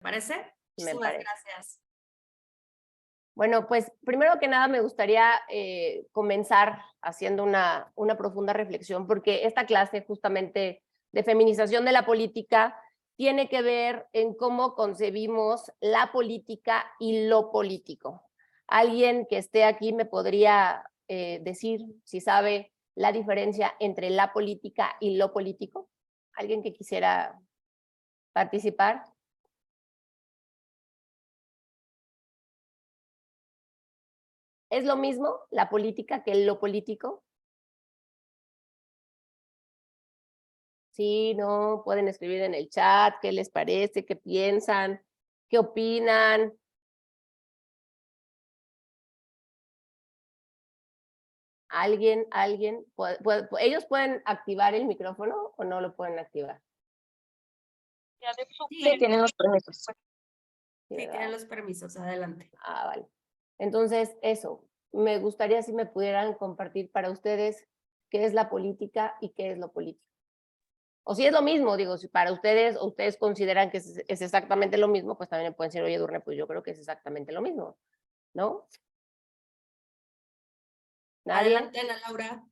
¿Parece? Me Muchísimas parece. gracias. Bueno, pues primero que nada me gustaría comenzar haciendo una profunda reflexión, porque esta clase justamente de feminización de la política tiene que ver en cómo concebimos la política y lo político. Alguien que esté aquí me podría decir si sabe la diferencia entre la política y lo político. ¿Alguien que quisiera participar? ¿Es lo mismo la política que lo político? Sí, no, pueden escribir en el chat qué les parece, qué piensan, qué opinan. ¿Alguien? ¿Ellos pueden activar el micrófono o no lo pueden activar? Sí, tienen los permisos. Sí, tienen los permisos, adelante. Ah, vale. Entonces, eso, me gustaría si me pudieran compartir para ustedes qué es la política y qué es lo político. O si es lo mismo, digo, si para ustedes o ustedes consideran que es exactamente lo mismo, pues también me pueden decir, oye, Durne, pues yo creo que es exactamente lo mismo, ¿no? ¿Nadie? Adelante, Ana Laura.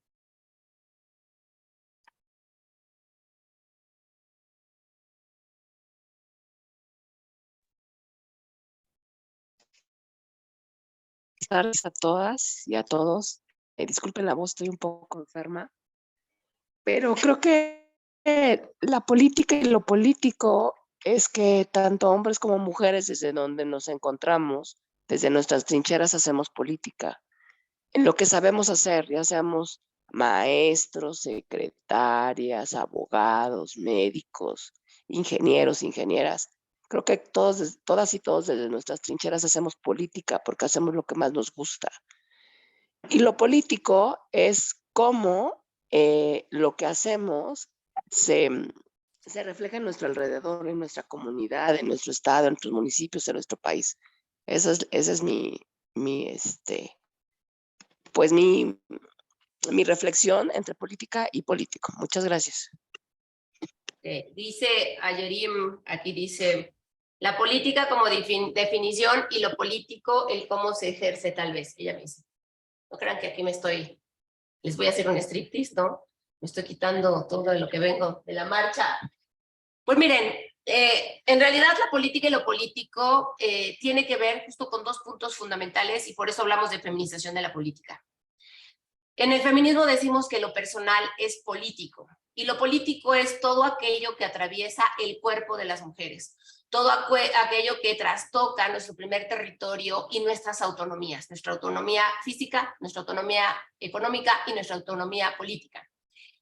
Buenas tardes a todas y a todos. Disculpen la voz, estoy un poco enferma, pero creo que la política y lo político es que tanto hombres como mujeres, desde donde nos encontramos, desde nuestras trincheras hacemos política. En lo que sabemos hacer, ya seamos maestros, secretarias, abogados, médicos, ingenieros, ingenieras. Creo que todas y todos desde nuestras trincheras hacemos política porque hacemos lo que más nos gusta. Y lo político es cómo lo que hacemos se refleja en nuestro alrededor, en nuestra comunidad, en nuestro estado, en nuestros municipios, en nuestro país. Esa es pues mi reflexión entre política y político. Muchas gracias. Dice Ayerim, aquí dice, la política como definición y lo político, el cómo se ejerce tal vez, ella me dice. No crean que aquí les voy a hacer un striptease, ¿no? Me estoy quitando todo de lo que vengo de la marcha. Pues miren, en realidad la política y lo político tiene que ver justo con dos puntos fundamentales y por eso hablamos de feminización de la política. En el feminismo decimos que lo personal es político y lo político es todo aquello que atraviesa el cuerpo de las mujeres, todo aquello que trastoca nuestro primer territorio y nuestras autonomías, nuestra autonomía física, nuestra autonomía económica y nuestra autonomía política.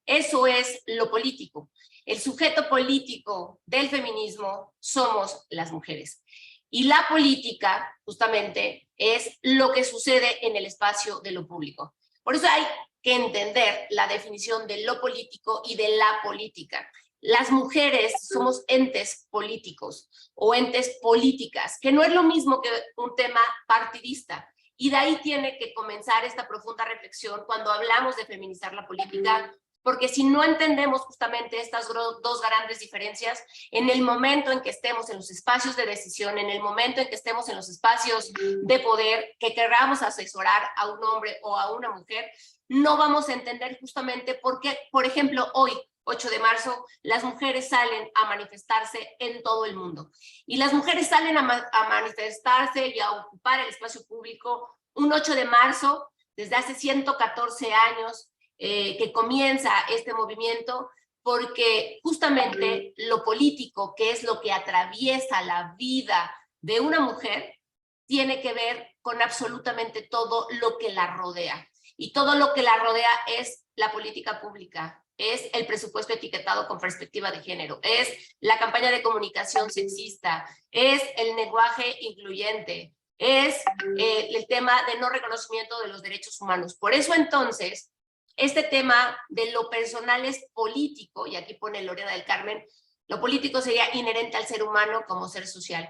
Eso es lo político. El sujeto político del feminismo somos las mujeres. Y la política, justamente, es lo que sucede en el espacio de lo público. Por eso hay que entender la definición de lo político y de la política. Las mujeres somos entes políticos o entes políticas, que no es lo mismo que un tema partidista. Y de ahí tiene que comenzar esta profunda reflexión cuando hablamos de feminizar la política, porque si no entendemos justamente estas dos grandes diferencias, en el momento en que estemos en los espacios de decisión, en el momento en que estemos en los espacios de poder, que queramos asesorar a un hombre o a una mujer, no vamos a entender justamente por qué, por ejemplo, hoy, 8 de marzo, las mujeres salen a manifestarse en todo el mundo. Y las mujeres salen a manifestarse y a ocupar el espacio público un 8 de marzo, desde hace 114 años, que comienza este movimiento, porque justamente lo político, que es lo que atraviesa la vida de una mujer, tiene que ver con absolutamente todo lo que la rodea. Y todo lo que la rodea es la política pública, es el presupuesto etiquetado con perspectiva de género, es la campaña de comunicación sexista, es el lenguaje incluyente, es el tema de no reconocimiento de los derechos humanos. Por eso entonces, este tema de lo personal es político, y aquí pone Lorena del Carmen, lo político sería inherente al ser humano como ser social.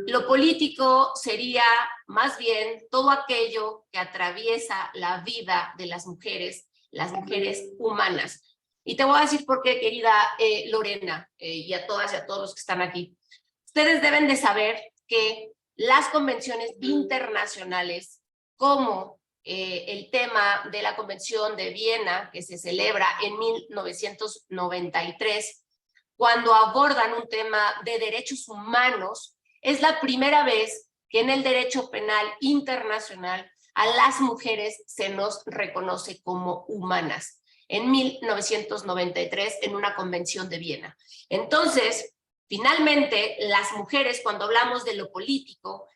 Lo político sería más bien todo aquello que atraviesa la vida de las mujeres humanas. Y te voy a decir por qué, querida Lorena, y a todas y a todos los que están aquí. Ustedes deben de saber que las convenciones internacionales, como el tema de la Convención de Viena, que se celebra en 1993, cuando abordan un tema de derechos humanos, es la primera vez que en el derecho penal internacional a las mujeres se nos reconoce como humanas, en 1993, en una convención de Viena. Entonces, finalmente, las mujeres, cuando hablamos de lo político,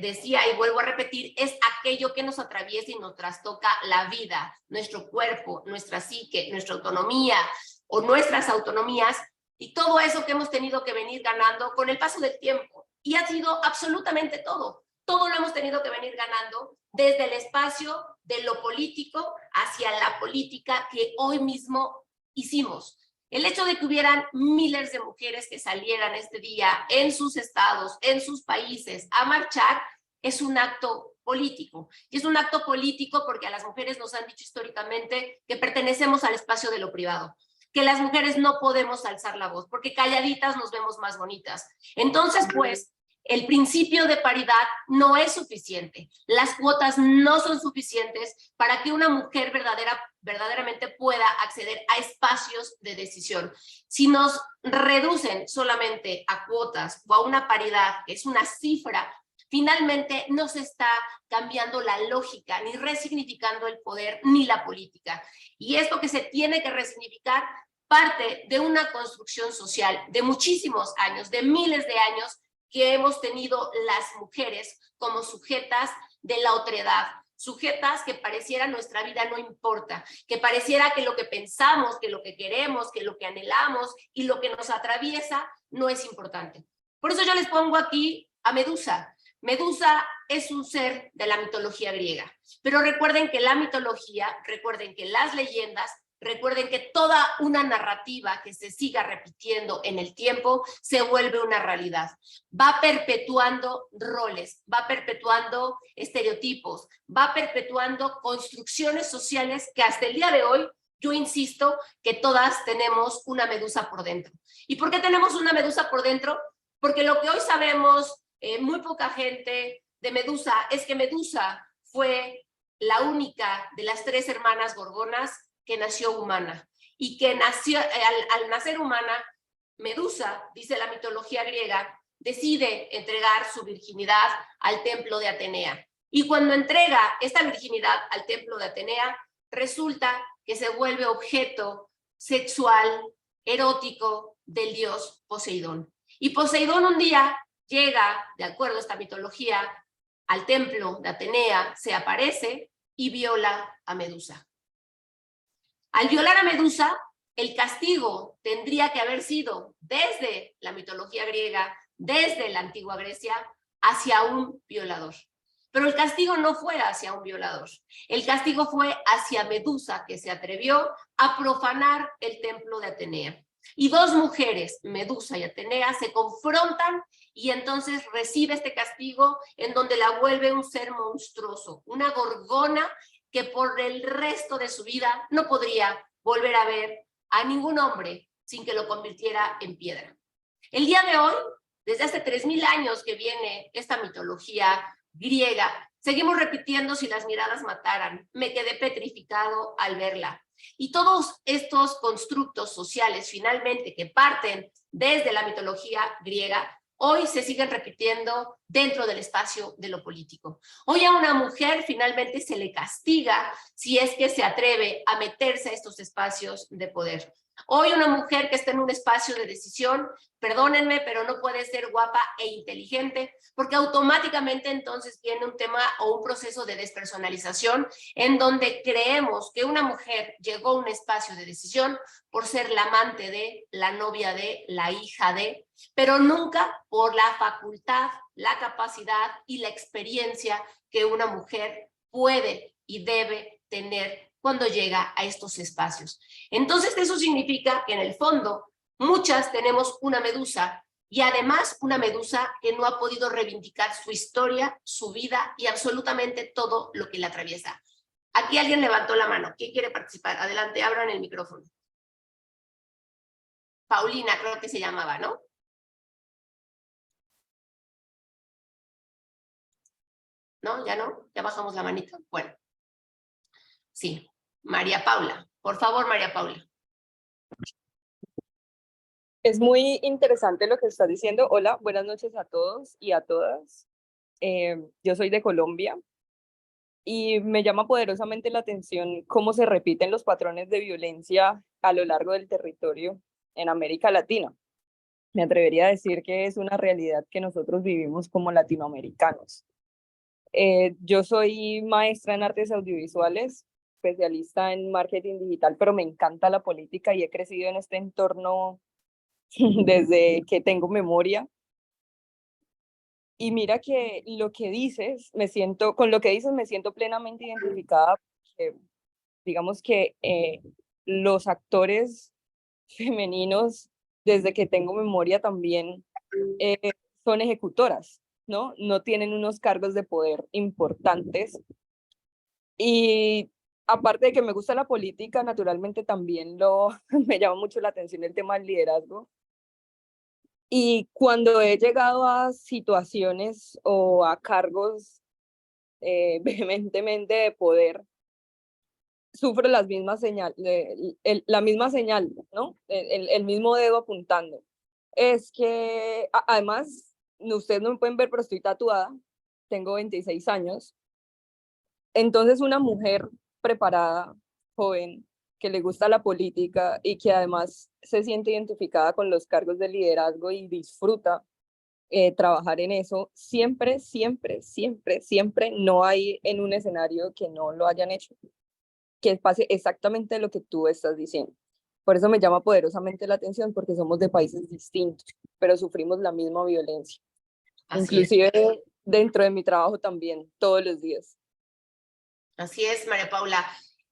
decía y vuelvo a repetir, es aquello que nos atraviesa y nos trastoca la vida, nuestro cuerpo, nuestra psique, nuestra autonomía o nuestras autonomías, y todo eso que hemos tenido que venir ganando con el paso del tiempo. Y ha sido absolutamente todo. Todo lo hemos tenido que venir ganando desde el espacio de lo político hacia la política que hoy mismo hicimos. El hecho de que hubieran miles de mujeres que salieran este día en sus estados, en sus países, a marchar, es un acto político. Y es un acto político porque a las mujeres nos han dicho históricamente que pertenecemos al espacio de lo privado, que las mujeres no podemos alzar la voz, porque calladitas nos vemos más bonitas. Entonces, pues, el principio de paridad no es suficiente. Las cuotas no son suficientes para que una mujer verdaderamente pueda acceder a espacios de decisión. Si nos reducen solamente a cuotas o a una paridad, que es una cifra, finalmente no se está cambiando la lógica, ni resignificando el poder, ni la política. Y esto que se tiene que resignificar parte de una construcción social de muchísimos años, de miles de años, que hemos tenido las mujeres como sujetas de la otredad, sujetas que pareciera nuestra vida no importa, que pareciera que lo que pensamos, que lo que queremos, que lo que anhelamos y lo que nos atraviesa no es importante. Por eso yo les pongo aquí a Medusa. Medusa es un ser de la mitología griega, pero recuerden que la mitología, recuerden que las leyendas, recuerden que toda una narrativa que se siga repitiendo en el tiempo se vuelve una realidad. Va perpetuando roles, va perpetuando estereotipos, va perpetuando construcciones sociales que hasta el día de hoy, yo insisto, que todas tenemos una Medusa por dentro. ¿Y por qué tenemos una Medusa por dentro? Porque lo que hoy sabemos, muy poca gente, de Medusa, es que Medusa fue la única de las 3 hermanas gorgonas que nació humana, y que nació, al nacer humana, Medusa, dice la mitología griega, decide entregar su virginidad al templo de Atenea. Y cuando entrega esta virginidad al templo de Atenea, resulta que se vuelve objeto sexual, erótico del dios Poseidón. Y Poseidón un día llega, de acuerdo a esta mitología, al templo de Atenea, se aparece y viola a Medusa. Al violar a Medusa, el castigo tendría que haber sido desde la mitología griega, desde la antigua Grecia, hacia un violador. Pero el castigo no fue hacia un violador. El castigo fue hacia Medusa, que se atrevió a profanar el templo de Atenea. Y 2 mujeres, Medusa y Atenea, se confrontan y entonces recibe este castigo en donde la vuelve un ser monstruoso, una gorgona que por el resto de su vida no podría volver a ver a ningún hombre sin que lo convirtiera en piedra. El día de hoy, desde hace 3000 años que viene esta mitología griega, seguimos repitiendo si las miradas mataran, me quedé petrificado al verla. Y todos estos constructos sociales finalmente que parten desde la mitología griega, hoy se siguen repitiendo dentro del espacio de lo político. Hoy a una mujer finalmente se le castiga si es que se atreve a meterse a estos espacios de poder. Hoy una mujer que está en un espacio de decisión, perdónenme, pero no puede ser guapa e inteligente, porque automáticamente entonces viene un tema o un proceso de despersonalización en donde creemos que una mujer llegó a un espacio de decisión por ser la amante de, la novia de, la hija de, pero nunca por la facultad, la capacidad y la experiencia que una mujer puede y debe tener cuando llega a estos espacios. Entonces eso significa que en el fondo muchas tenemos una Medusa, y además una Medusa que no ha podido reivindicar su historia, su vida y absolutamente todo lo que la atraviesa. Aquí alguien levantó la mano. ¿Quién quiere participar? Adelante, abran el micrófono. Paulina, creo que se llamaba, ¿no? ¿No? ¿Ya no? ¿Ya bajamos la manita? Bueno. Sí. María Paula. Por favor, María Paula. Es muy interesante lo que estás diciendo. Hola, buenas noches a todos y a todas. Yo soy de Colombia y me llama poderosamente la atención cómo se repiten los patrones de violencia a lo largo del territorio en América Latina. Me atrevería a decir que es una realidad que nosotros vivimos como latinoamericanos. Yo soy maestra en artes audiovisuales, especialista en marketing digital, pero me encanta la política y he crecido en este entorno desde que tengo memoria. Y mira que lo que dices, con lo que dices me siento plenamente identificada, porque digamos que los actores femeninos, desde que tengo memoria también, son ejecutoras, ¿no? No tienen unos cargos de poder importantes. Y aparte de que me gusta la política, naturalmente también me llama mucho la atención el tema del liderazgo. Y cuando he llegado a situaciones o a cargos vehementemente de poder, sufro las mismas la misma señal, ¿no? El mismo dedo apuntando. Es que, además, ustedes no me pueden ver, pero estoy tatuada, tengo 26 años. Entonces, una mujer preparada, joven, que le gusta la política y que además se siente identificada con los cargos de liderazgo y disfruta trabajar en eso, siempre, siempre, siempre, siempre no hay en un escenario que no lo hayan hecho, que pase exactamente lo que tú estás diciendo. Por eso me llama poderosamente la atención, porque somos de países distintos, pero sufrimos la misma violencia. Inclusive dentro de mi trabajo también, todos los días. Así es, María Paula.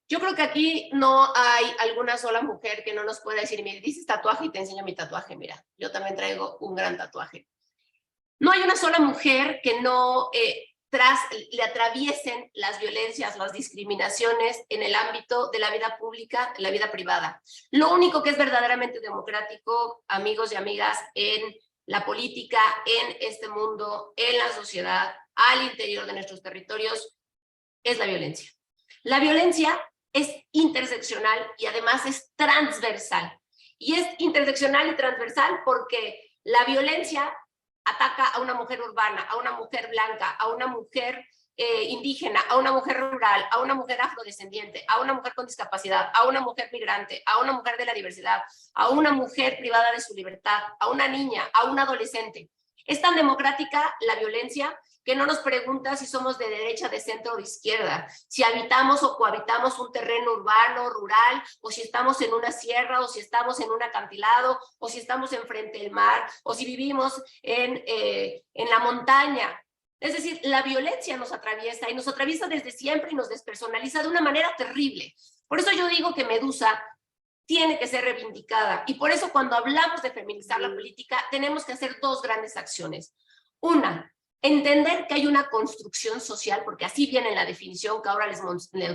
Yo creo que aquí no hay alguna sola mujer que no nos pueda decir, mire, dices tatuaje y te enseño mi tatuaje, mira, yo también traigo un gran tatuaje. No hay una sola mujer que no le atraviesen las violencias, las discriminaciones en el ámbito de la vida pública, en la vida privada. Lo único que es verdaderamente democrático, amigos y amigas, en la política, en este mundo, en la sociedad, al interior de nuestros territorios, es la violencia. La violencia es interseccional y además es transversal. Y es interseccional y transversal porque la violencia ataca a una mujer urbana, a una mujer blanca, a una mujer indígena, a una mujer rural, a una mujer afrodescendiente, a una mujer con discapacidad, a una mujer migrante, a una mujer de la diversidad, a una mujer privada de su libertad, a una niña, a un adolescente. Es tan democrática la violencia que no nos pregunta si somos de derecha, de centro o de izquierda, si habitamos o cohabitamos un terreno urbano, rural, o si estamos en una sierra, o si estamos en un acantilado, o si estamos enfrente del mar, o si vivimos en la montaña. Es decir, la violencia nos atraviesa y nos atraviesa desde siempre y nos despersonaliza de una manera terrible. Por eso yo digo que Medusa tiene que ser reivindicada y por eso cuando hablamos de feminizar la política tenemos que hacer dos grandes acciones. Una, entender que hay una construcción social, porque así viene en la definición que ahora les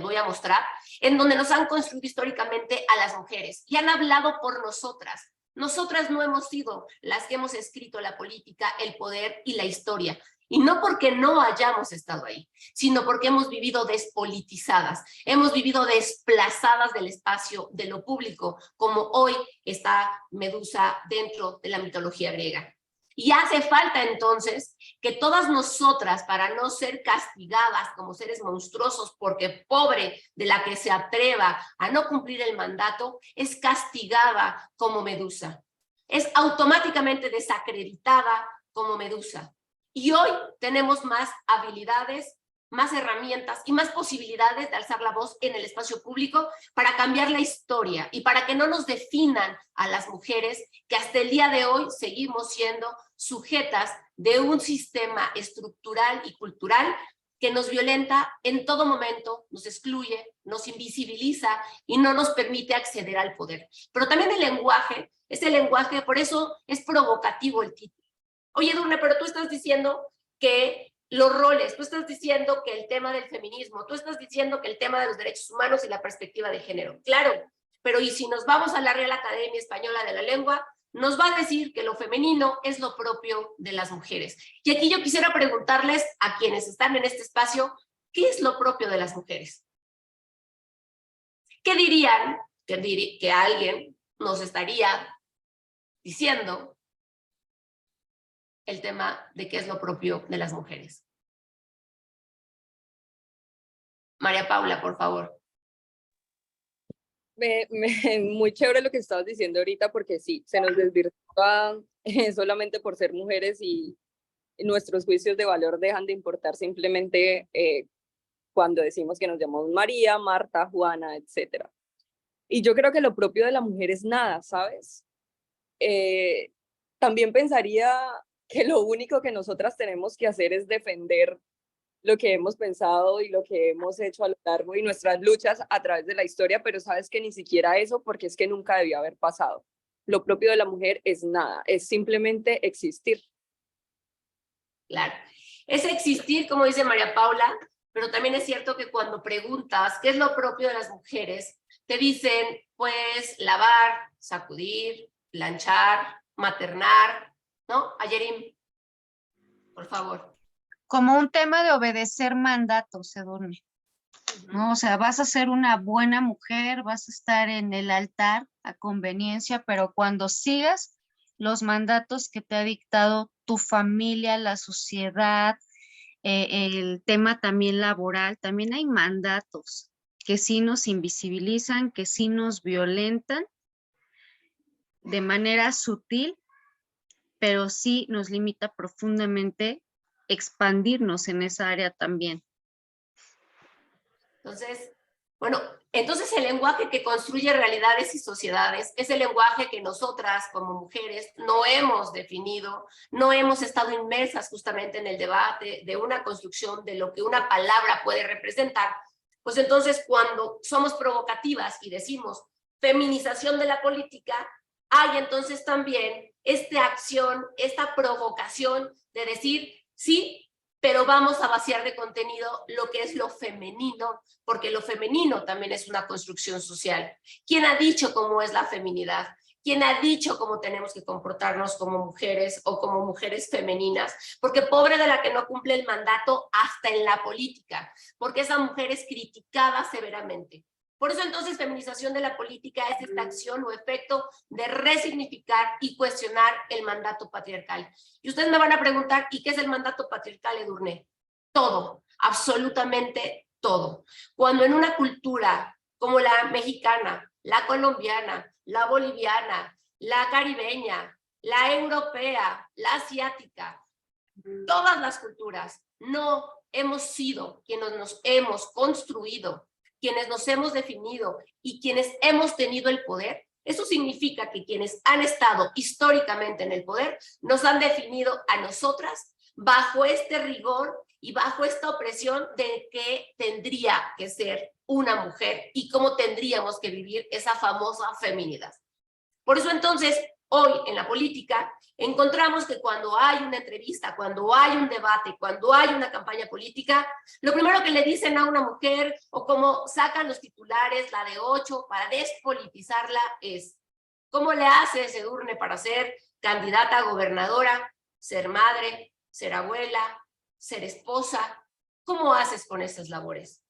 voy a mostrar, en donde nos han construido históricamente a las mujeres y han hablado por nosotras. Nosotras no hemos sido las que hemos escrito la política, el poder y la historia. Y no porque no hayamos estado ahí, sino porque hemos vivido despolitizadas, hemos vivido desplazadas del espacio de lo público, como hoy está Medusa dentro de la mitología griega. Y hace falta entonces que todas nosotras, para no ser castigadas como seres monstruosos, porque pobre de la que se atreva a no cumplir el mandato, es castigada como Medusa. Es automáticamente desacreditada como Medusa. Y hoy tenemos más habilidades, más herramientas y más posibilidades de alzar la voz en el espacio público para cambiar la historia y para que no nos definan a las mujeres que hasta el día de hoy seguimos siendo sujetas de un sistema estructural y cultural que nos violenta en todo momento, nos excluye, nos invisibiliza y no nos permite acceder al poder. Pero también el lenguaje, por eso es provocativo el título. Oye, Edurne, pero tú estás diciendo que los roles, tú estás diciendo que el tema del feminismo, tú estás diciendo que el tema de los derechos humanos y la perspectiva de género. Claro, pero ¿y si nos vamos a la Real Academia Española de la Lengua? nos va a decir que lo femenino es lo propio de las mujeres. Y aquí yo quisiera preguntarles a quienes están en este espacio, ¿qué es lo propio de las mujeres? ¿Qué dirían que alguien nos estaría diciendo el tema de qué es lo propio de las mujeres? María Paula, por favor. Muy chévere lo que estabas diciendo ahorita, porque sí, se nos desvirtúa solamente por ser mujeres y nuestros juicios de valor dejan de importar simplemente cuando decimos que nos llamamos María, Marta, Juana, etc. Y yo creo que lo propio de la mujer es nada, ¿sabes? También pensaría que lo único que nosotras tenemos que hacer es defender lo que hemos pensado y lo que hemos hecho a lo largo y nuestras luchas a través de la historia, pero sabes que ni siquiera eso, porque es que nunca debió haber pasado. Lo propio de la mujer es nada, es simplemente existir. Claro, es existir, como dice María Paula, pero también es cierto que cuando preguntas qué es lo propio de las mujeres, te dicen, pues, lavar, sacudir, planchar, maternar, ¿no? Ayerim, por favor. Como un tema de obedecer mandatos, Edurne, ¿no? O sea, vas a ser una buena mujer, vas a estar en el altar a conveniencia, pero cuando sigas los mandatos que te ha dictado tu familia, la sociedad, el tema también laboral, también hay mandatos que sí nos invisibilizan, que sí nos violentan de manera sutil, pero sí nos limita profundamente expandirnos en esa área también. Entonces, bueno, entonces el lenguaje que construye realidades y sociedades es el lenguaje que nosotras como mujeres no hemos definido, no hemos estado inmersas justamente en el debate de una construcción de lo que una palabra puede representar. Pues entonces cuando somos provocativas y decimos feminización de la política, hay entonces también esta acción, esta provocación de decir, sí, pero vamos a vaciar de contenido lo que es lo femenino, porque lo femenino también es una construcción social. ¿Quién ha dicho cómo es la feminidad? ¿Quién ha dicho cómo tenemos que comportarnos como mujeres o como mujeres femeninas? Porque pobre de la que no cumple el mandato hasta en la política, porque esa mujer es criticada severamente. Por eso entonces feminización de la política es esta acción o efecto de resignificar y cuestionar el mandato patriarcal. Y ustedes me van a preguntar, ¿y qué es el mandato patriarcal, Edurne? Todo, absolutamente todo. Cuando en una cultura como la mexicana, la colombiana, la boliviana, la caribeña, la europea, la asiática, todas las culturas, no hemos sido quienes nos hemos construido, quienes nos hemos definido y quienes hemos tenido el poder, eso significa que quienes han estado históricamente en el poder nos han definido a nosotras bajo este rigor y bajo esta opresión de qué tendría que ser una mujer y cómo tendríamos que vivir esa famosa feminidad. Por eso entonces, hoy en la política, encontramos que cuando hay una entrevista, cuando hay un debate, cuando hay una campaña política, lo primero que le dicen a una mujer, o como sacan los titulares, la de 8, para despolitizarla, es ¿cómo le haces, Edurne, para ser candidata a gobernadora, ser madre, ser abuela, ser esposa? ¿Cómo haces con esas labores?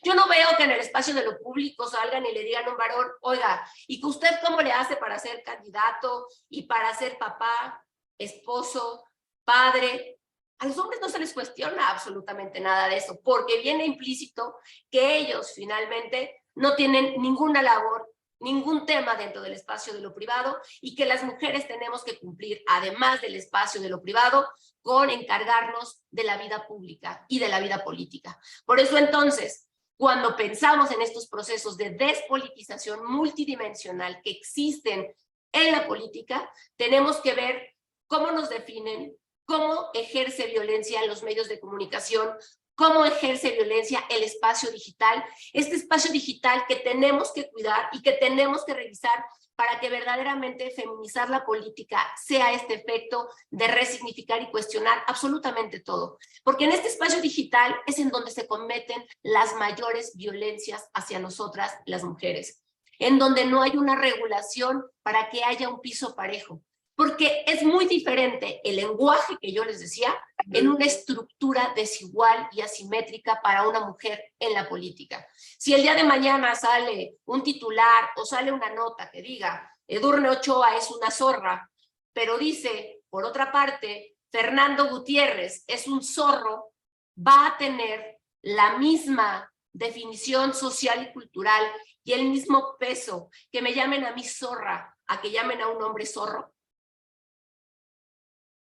Yo no veo que en el espacio de lo público salgan y le digan a un varón, oiga, ¿y que usted cómo le hace para ser candidato y para ser papá, esposo, padre? A los hombres no se les cuestiona absolutamente nada de eso, porque viene implícito que ellos finalmente no tienen ninguna labor, ningún tema dentro del espacio de lo privado y que las mujeres tenemos que cumplir, además del espacio de lo privado, con encargarnos de la vida pública y de la vida política. Por eso entonces, cuando pensamos en estos procesos de despolitización multidimensional que existen en la política, tenemos que ver cómo nos definen, cómo ejerce violencia en los medios de comunicación, cómo ejerce violencia el espacio digital, este espacio digital que tenemos que cuidar y que tenemos que revisar para que verdaderamente feminizar la política sea este efecto de resignificar y cuestionar absolutamente todo. Porque en este espacio digital es en donde se cometen las mayores violencias hacia nosotras, las mujeres. en donde no hay una regulación para que haya un piso parejo. Porque es muy diferente el lenguaje que yo les decía en una estructura desigual y asimétrica para una mujer en la política. Si el día de mañana sale un titular o sale una nota que diga Edurne Ochoa es una zorra, pero dice, por otra parte, Fernando Gutiérrez es un zorro, va a tener la misma definición social y cultural y el mismo peso que me llamen a mí zorra a que llamen a un hombre zorro.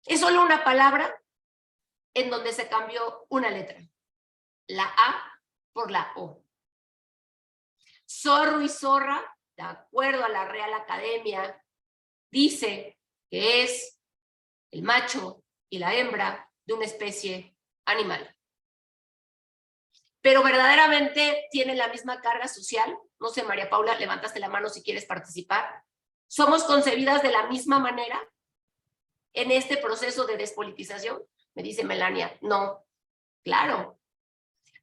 Es solo una palabra en donde se cambió una letra, la A por la O. Zorro y zorra, de acuerdo a la Real Academia, dice que es el macho y la hembra de una especie animal. Pero verdaderamente tienen la misma carga social. No sé, María Paula, levantaste la mano si quieres participar. ¿Somos concebidas de la misma manera en este proceso de despolitización? Me dice Melania, no, claro,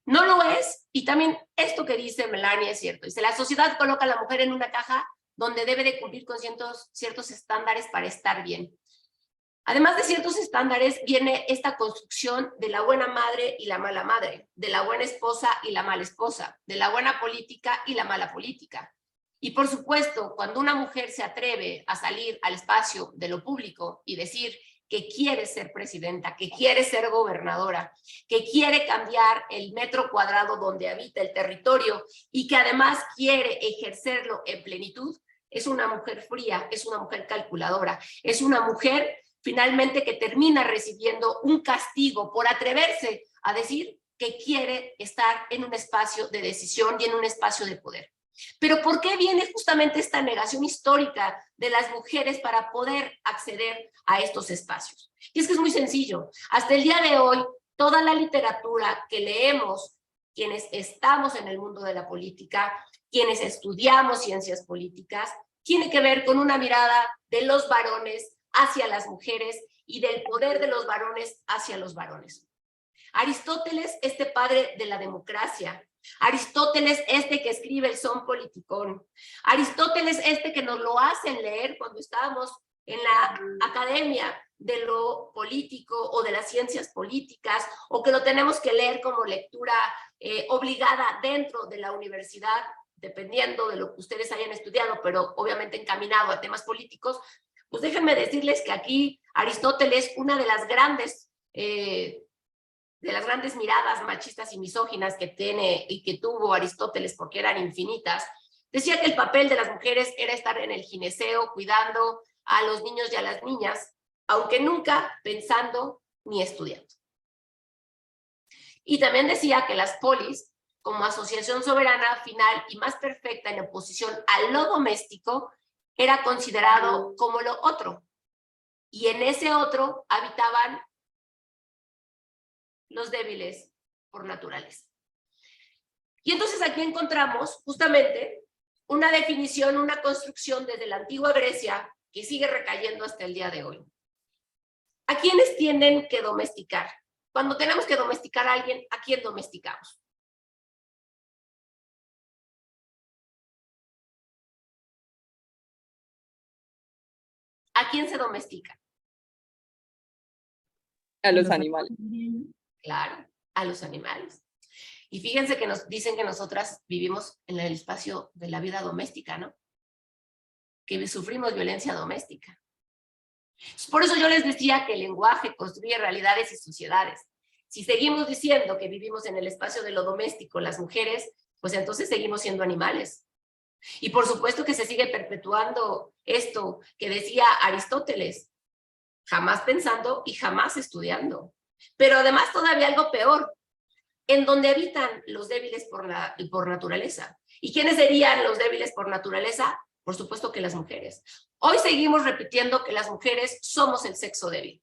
no lo es. Y también esto que dice Melania es cierto. Dice, la sociedad coloca a la mujer en una caja donde debe de cumplir con ciertos estándares para estar bien. Además de ciertos estándares, viene esta construcción de la buena madre y la mala madre, de la buena esposa y la mala esposa, de la buena política y la mala política. Y por supuesto, cuando una mujer se atreve a salir al espacio de lo público y decir que quiere ser presidenta, que quiere ser gobernadora, que quiere cambiar el metro cuadrado donde habita el territorio y que además quiere ejercerlo en plenitud, es una mujer fría, es una mujer calculadora, es una mujer finalmente que termina recibiendo un castigo por atreverse a decir que quiere estar en un espacio de decisión y en un espacio de poder. Pero ¿por qué viene justamente esta negación histórica de las mujeres para poder acceder a estos espacios? Y es que es muy sencillo. Hasta el día de hoy, toda la literatura que leemos, quienes estamos en el mundo de la política, quienes estudiamos ciencias políticas, tiene que ver con una mirada de los varones hacia las mujeres y del poder de los varones hacia los varones. Aristóteles, este padre de la democracia, Aristóteles, este que escribe el Son Politicón, Aristóteles, este que nos lo hacen leer cuando estábamos en la academia de lo político o de las ciencias políticas, o que lo tenemos que leer como lectura obligada dentro de la universidad, dependiendo de lo que ustedes hayan estudiado, pero obviamente encaminado a temas políticos. Pues déjenme decirles que aquí Aristóteles, una de las grandes miradas machistas y misóginas que tiene y que tuvo Aristóteles, porque eran infinitas, decía que el papel de las mujeres era estar en el gineceo cuidando a los niños y a las niñas, aunque nunca pensando ni estudiando. Y también decía que las polis, como asociación soberana final y más perfecta en oposición a lo doméstico, era considerado como lo otro. Y en ese otro habitaban los débiles por naturaleza. Y entonces aquí encontramos justamente una definición, una construcción desde la antigua Grecia que sigue recayendo hasta el día de hoy. ¿A quiénes tienen que domesticar? Cuando tenemos que domesticar a alguien, ¿a quién domesticamos? ¿A quién se domestica? A los animales. Claro, a los animales. Y fíjense que nos dicen que nosotras vivimos en el espacio de la vida doméstica, ¿no? Que sufrimos violencia doméstica. Por eso yo les decía que el lenguaje construye realidades y sociedades. Si seguimos diciendo que vivimos en el espacio de lo doméstico las mujeres, pues entonces seguimos siendo animales. Y por supuesto que se sigue perpetuando esto que decía Aristóteles, jamás pensando y jamás estudiando. Pero además todavía algo peor, en donde habitan los débiles por naturaleza. ¿Y quiénes serían los débiles por naturaleza? Por supuesto que las mujeres. Hoy seguimos repitiendo que las mujeres somos el sexo débil.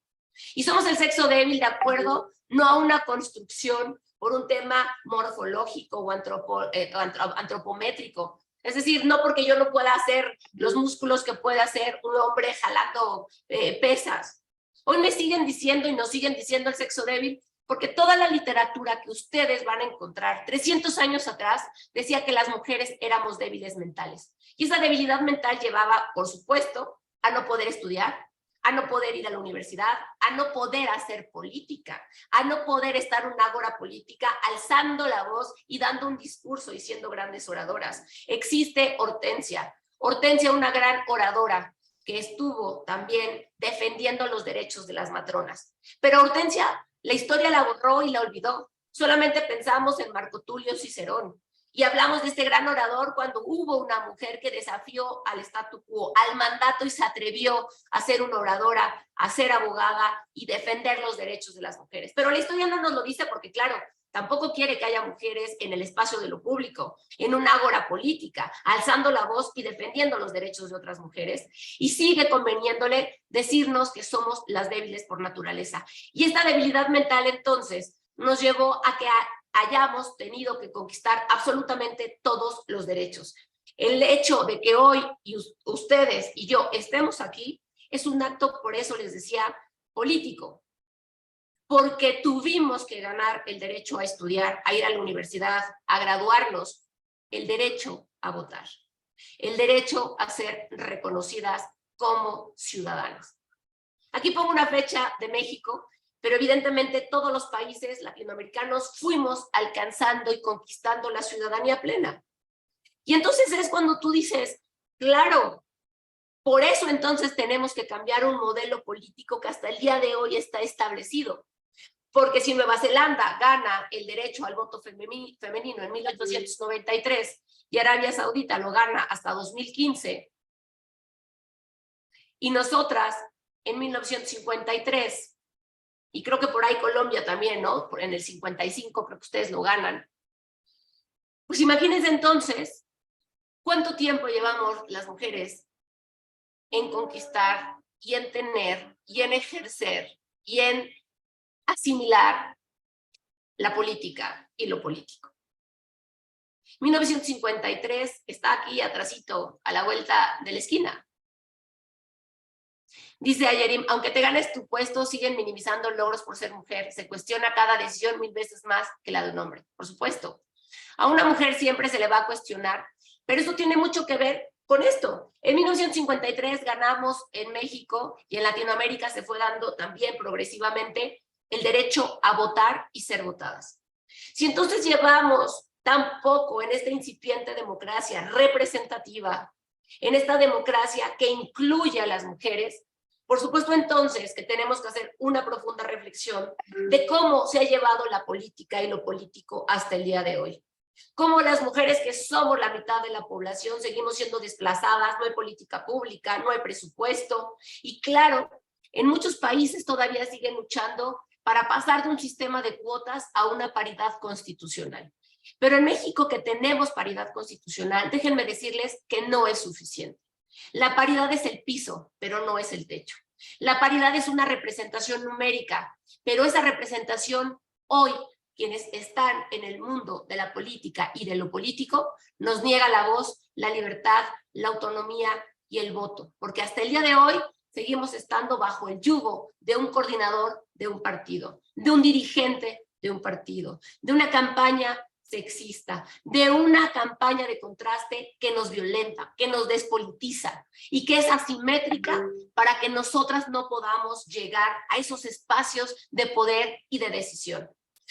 Y somos el sexo débil de acuerdo no a una construcción por un tema morfológico o antropométrico. Es decir, no porque yo no pueda hacer los músculos que puede hacer un hombre jalando pesas. Hoy me siguen diciendo y nos siguen diciendo el sexo débil porque toda la literatura que ustedes van a encontrar 300 años atrás decía que las mujeres éramos débiles mentales. Y esa debilidad mental llevaba, por supuesto, a no poder estudiar, a no poder ir a la universidad, a no poder hacer política, a no poder estar en una ágora política alzando la voz y dando un discurso y siendo grandes oradoras. Existe Hortensia, una gran oradora que estuvo también defendiendo los derechos de las matronas. Pero Hortensia, la historia la borró y la olvidó. Solamente pensamos en Marco Tulio Cicerón. Y hablamos de este gran orador cuando hubo una mujer que desafió al statu quo, al mandato, y se atrevió a ser una oradora, a ser abogada y defender los derechos de las mujeres. Pero la historia no nos lo dice porque, claro, tampoco quiere que haya mujeres en el espacio de lo público, en una ágora política, alzando la voz y defendiendo los derechos de otras mujeres. Y sigue conveniéndole decirnos que somos las débiles por naturaleza. Y esta debilidad mental, entonces, nos llevó a que hayamos tenido que conquistar absolutamente todos los derechos. El hecho de que hoy ustedes y yo estemos aquí es un acto, por eso les decía, político, porque tuvimos que ganar el derecho a estudiar, a ir a la universidad, a graduarnos, el derecho a votar, el derecho a ser reconocidas como ciudadanas. Aquí pongo una fecha de México, pero evidentemente todos los países latinoamericanos fuimos alcanzando y conquistando la ciudadanía plena. Y entonces es cuando tú dices, claro, por eso entonces tenemos que cambiar un modelo político que hasta el día de hoy está establecido. Porque si Nueva Zelanda gana el derecho al voto femenino en 1893 y Arabia Saudita lo gana hasta 2015, y nosotras en 1953, y creo que por ahí Colombia también, ¿no? En el 55 creo que ustedes lo ganan. Pues imagínense entonces cuánto tiempo llevamos las mujeres en conquistar y en tener y en ejercer y en asimilar la política y lo político. 1953 está aquí atrasito, a la vuelta de la esquina. Dice Ayerim, aunque te ganes tu puesto, siguen minimizando logros por ser mujer. Se cuestiona cada decisión 1000 veces más que la de un hombre. Por supuesto. A una mujer siempre se le va a cuestionar, pero eso tiene mucho que ver con esto. En 1953 ganamos en México y en Latinoamérica se fue dando también progresivamente el derecho a votar y ser votadas. Si entonces llevamos tan poco en esta incipiente democracia representativa, en esta democracia que incluye a las mujeres, por supuesto entonces que tenemos que hacer una profunda reflexión de cómo se ha llevado la política y lo político hasta el día de hoy. Cómo las mujeres que somos la mitad de la población seguimos siendo desplazadas, no hay política pública, no hay presupuesto. Y claro, en muchos países todavía siguen luchando para pasar de un sistema de cuotas a una paridad constitucional. Pero en México, que tenemos paridad constitucional, déjenme decirles que no es suficiente. La paridad es el piso, pero no es el techo. La paridad es una representación numérica, pero esa representación hoy, quienes están en el mundo de la política y de lo político, nos niega la voz, la libertad, la autonomía y el voto, porque hasta el día de hoy seguimos estando bajo el yugo de un coordinador de un partido, de un dirigente de un partido, de una campaña sexista, de una campaña de contraste que nos violenta, que nos despolitiza y que es asimétrica para que nosotras no podamos llegar a esos espacios de poder y de decisión.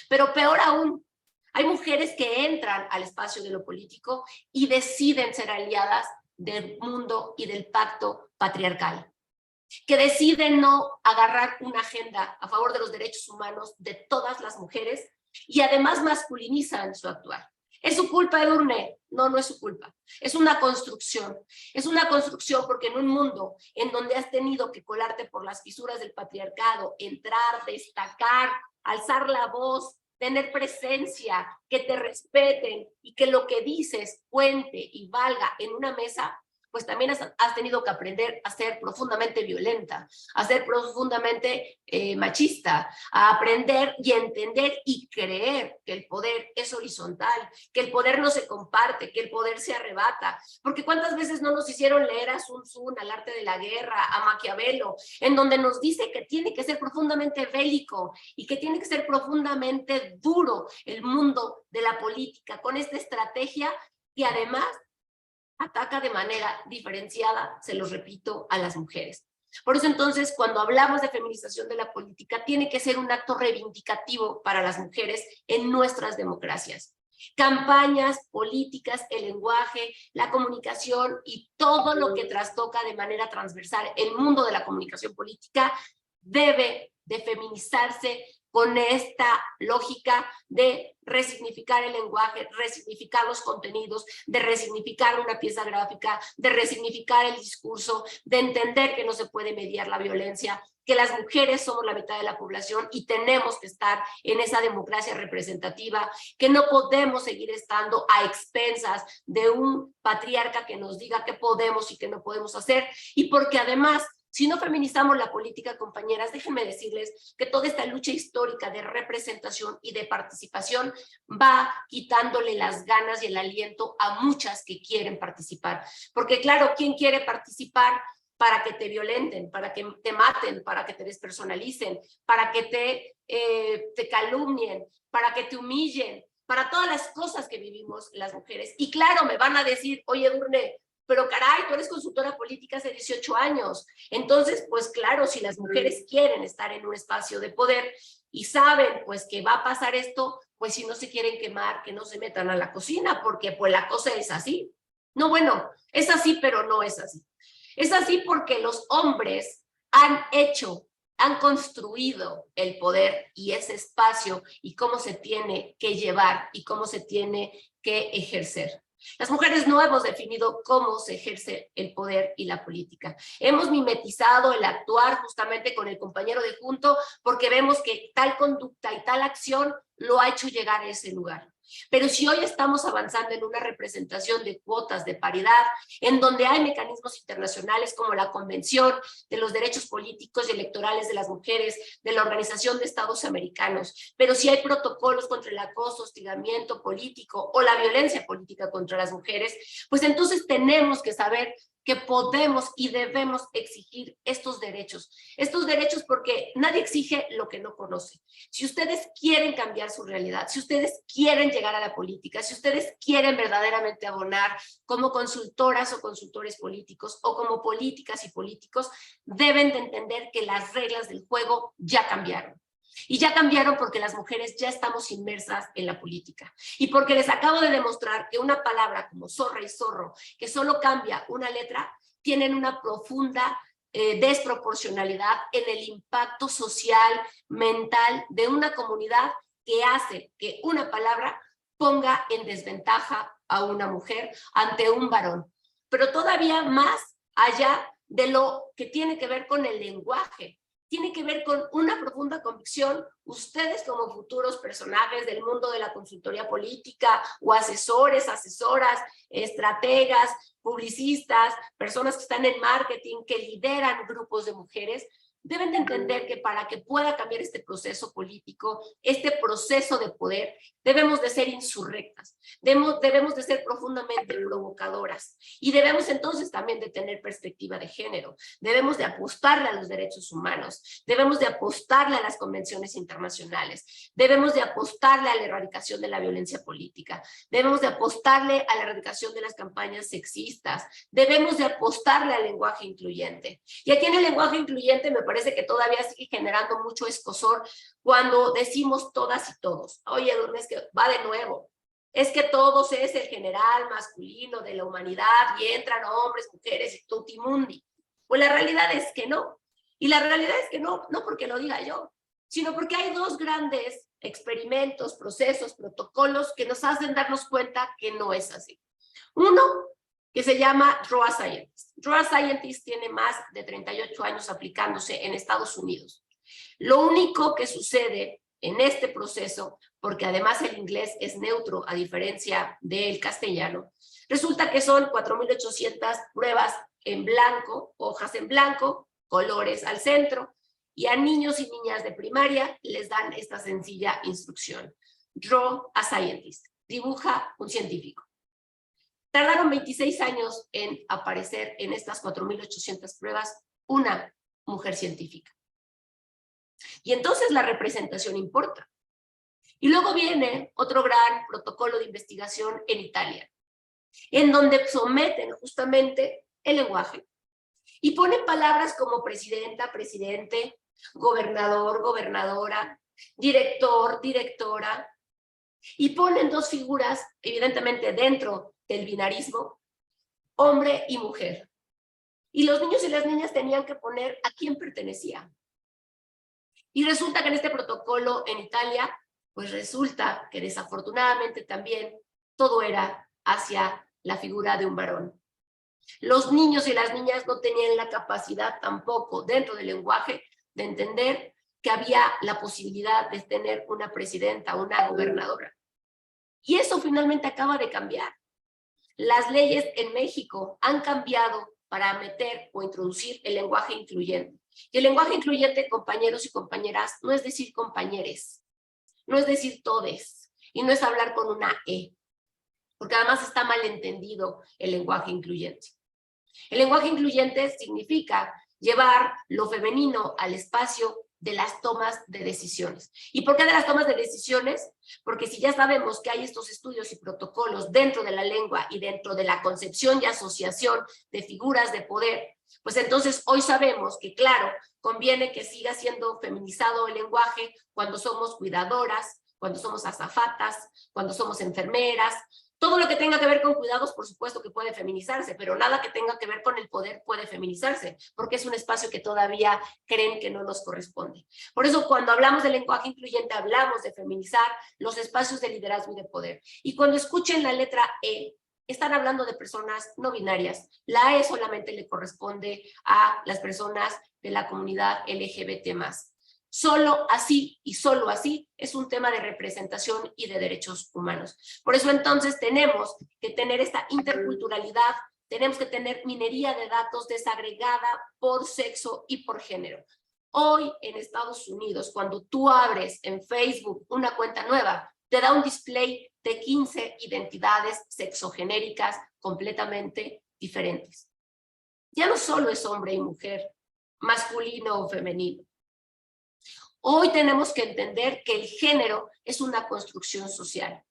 Pero peor aún, hay mujeres que entran al espacio de lo político y deciden ser aliadas del mundo y del pacto patriarcal, que deciden no agarrar una agenda a favor de los derechos humanos de todas las mujeres y además masculinizan su actuar. ¿Es su culpa, Edurne? No, no es su culpa. Es una construcción. Es una construcción porque en un mundo en donde has tenido que colarte por las fisuras del patriarcado, entrar, destacar, alzar la voz, tener presencia, que te respeten y que lo que dices cuente y valga en una mesa, pues también has tenido que aprender a ser profundamente violenta, a ser profundamente machista, a aprender y entender y creer que el poder es horizontal, que el poder no se comparte, que el poder se arrebata. Porque ¿cuántas veces no nos hicieron leer a Sun Tzu, al arte de la guerra, a Maquiavelo, en donde nos dice que tiene que ser profundamente bélico y que tiene que ser profundamente duro el mundo de la política, con esta estrategia que además ataca de manera diferenciada, se los repito, a las mujeres. Por eso entonces, cuando hablamos de feminización de la política, tiene que ser un acto reivindicativo para las mujeres en nuestras democracias. Campañas, políticas, el lenguaje, la comunicación y todo lo que trastoca de manera transversal el mundo de la comunicación política debe de feminizarse con esta lógica de resignificar el lenguaje, resignificar los contenidos, de resignificar una pieza gráfica, de resignificar el discurso, de entender que no se puede mediar la violencia, que las mujeres somos la mitad de la población y tenemos que estar en esa democracia representativa, que no podemos seguir estando a expensas de un patriarca que nos diga qué podemos y qué no podemos hacer, y porque además, si no feminizamos la política, compañeras, déjenme decirles que toda esta lucha histórica de representación y de participación va quitándole las ganas y el aliento a muchas que quieren participar. Porque claro, ¿quién quiere participar para que te violenten, para que te maten, para que te despersonalicen, para que te calumnien, para que te humillen, para todas las cosas que vivimos las mujeres? Y claro, me van a decir, oye, Edurne, pero caray, tú eres consultora política hace 18 años. Entonces, pues claro, si las mujeres quieren estar en un espacio de poder y saben pues que va a pasar esto, pues si no se quieren quemar, que no se metan a la cocina, porque pues la cosa es así. No, bueno, es así, pero no es así. Es así porque los hombres han construido el poder y ese espacio y cómo se tiene que llevar y cómo se tiene que ejercer. Las mujeres no hemos definido cómo se ejerce el poder y la política. Hemos mimetizado el actuar justamente con el compañero de junto porque vemos que tal conducta y tal acción lo ha hecho llegar a ese lugar. Pero si hoy estamos avanzando en una representación de cuotas de paridad, en donde hay mecanismos internacionales como la Convención de los Derechos Políticos y Electorales de las Mujeres, de la Organización de Estados Americanos, pero si hay protocolos contra el acoso, hostigamiento político o la violencia política contra las mujeres, pues entonces tenemos que saber que podemos y debemos exigir estos derechos porque nadie exige lo que no conoce. Si ustedes quieren cambiar su realidad, si ustedes quieren llegar a la política, si ustedes quieren verdaderamente abonar como consultoras o consultores políticos o como políticas y políticos, deben de entender que las reglas del juego ya cambiaron. Y ya cambiaron porque las mujeres ya estamos inmersas en la política. Y porque les acabo de demostrar que una palabra como zorra y zorro, que solo cambia una letra, tienen una profunda desproporcionalidad en el impacto social, mental de una comunidad que hace que una palabra ponga en desventaja a una mujer ante un varón. Pero todavía más allá de lo que tiene que ver con el lenguaje, tiene que ver con una profunda convicción. Ustedes como futuros personajes del mundo de la consultoría política o asesores, asesoras, estrategas, publicistas, personas que están en marketing, que lideran grupos de mujeres, deben de entender que para que pueda cambiar este proceso político, este proceso de poder, debemos de ser insurrectas, debemos de ser profundamente provocadoras y debemos entonces también de tener perspectiva de género, debemos de apostarle a los derechos humanos, debemos de apostarle a las convenciones internacionales, debemos de apostarle a la erradicación de la violencia política, debemos de apostarle a la erradicación de las campañas sexistas, debemos de apostarle al lenguaje incluyente. Y aquí en el lenguaje incluyente me parece que todavía sigue generando mucho escozor cuando decimos todas y todos. Oye, Edurne, es que va de nuevo. Es que todos es el general masculino de la humanidad y entran hombres, mujeres y tutimundi. Pues la realidad es que no. Y la realidad es que no porque lo diga yo, sino porque hay dos grandes experimentos, procesos, protocolos que nos hacen darnos cuenta que no es así. Uno, que se llama Raw Scientist. Raw Scientist tiene más de 38 años aplicándose en Estados Unidos. Lo único que sucede en este proceso, porque además el inglés es neutro a diferencia del castellano, resulta que son 4,800 pruebas en blanco, hojas en blanco, colores al centro, y a niños y niñas de primaria les dan esta sencilla instrucción. Draw a scientist, dibuja un científico. Tardaron 26 años en aparecer en estas 4,800 pruebas una mujer científica. Y entonces la representación importa. Y luego viene otro gran protocolo de investigación en Italia, en donde someten justamente el lenguaje y ponen palabras como presidenta, presidente, gobernador, gobernadora, director, directora, y ponen dos figuras, evidentemente dentro del binarismo, hombre y mujer. Y los niños y las niñas tenían que poner a quién pertenecía. Y resulta que en este protocolo en Italia, pues resulta que desafortunadamente también todo era hacia la figura de un varón. Los niños y las niñas no tenían la capacidad tampoco dentro del lenguaje de entender que había la posibilidad de tener una presidenta, una gobernadora. Y eso finalmente acaba de cambiar. Las leyes en México han cambiado para meter o introducir el lenguaje incluyente. Y el lenguaje incluyente, compañeros y compañeras, no es decir compañeres, no es decir todes, y no es hablar con una E, porque además está mal entendido el lenguaje incluyente. El lenguaje incluyente significa llevar lo femenino al espacio de las tomas de decisiones. ¿Y por qué de las tomas de decisiones? Porque si ya sabemos que hay estos estudios y protocolos dentro de la lengua y dentro de la concepción y asociación de figuras de poder, pues entonces hoy sabemos que, claro, conviene que siga siendo feminizado el lenguaje cuando somos cuidadoras, cuando somos azafatas, cuando somos enfermeras. Todo lo que tenga que ver con cuidados, por supuesto que puede feminizarse, pero nada que tenga que ver con el poder puede feminizarse, porque es un espacio que todavía creen que no nos corresponde. Por eso, cuando hablamos de lenguaje incluyente, hablamos de feminizar los espacios de liderazgo y de poder. Y cuando escuchen la letra E, están hablando de personas no binarias. La E solamente le corresponde a las personas de la comunidad LGBT+. Solo así y solo así es un tema de representación y de derechos humanos. Por eso entonces tenemos que tener esta interculturalidad, tenemos que tener minería de datos desagregada por sexo y por género. Hoy en Estados Unidos, cuando tú abres en Facebook una cuenta nueva, te da un display de 15 identidades sexogenéricas completamente diferentes. Ya no solo es hombre y mujer, masculino o femenino. Hoy tenemos que entender que el género es una construcción social,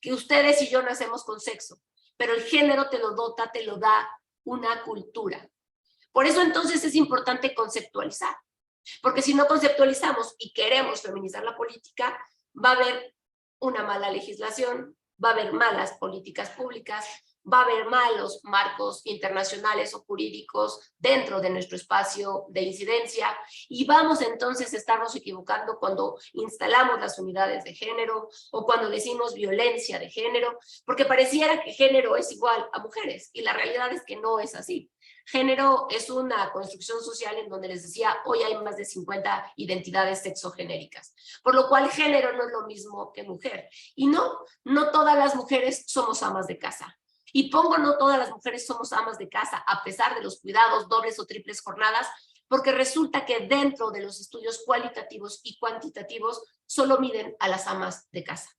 que ustedes y yo nacemos con sexo, pero el género te lo dota, te lo da una cultura. Por eso entonces es importante conceptualizar, porque si no conceptualizamos y queremos feminizar la política, va a haber una mala legislación, va a haber malas políticas públicas, va a haber malos marcos internacionales o jurídicos dentro de nuestro espacio de incidencia y vamos entonces a estarnos equivocando cuando instalamos las unidades de género o cuando decimos violencia de género, porque pareciera que género es igual a mujeres y la realidad es que no es así. Género es una construcción social en donde les decía, hoy hay más de 50 identidades sexogenéricas, por lo cual género no es lo mismo que mujer. Y no todas las mujeres somos amas de casa. Y pongo no todas las mujeres somos amas de casa a pesar de los cuidados dobles o triples jornadas, porque resulta que dentro de los estudios cualitativos y cuantitativos solo miden a las amas de casa.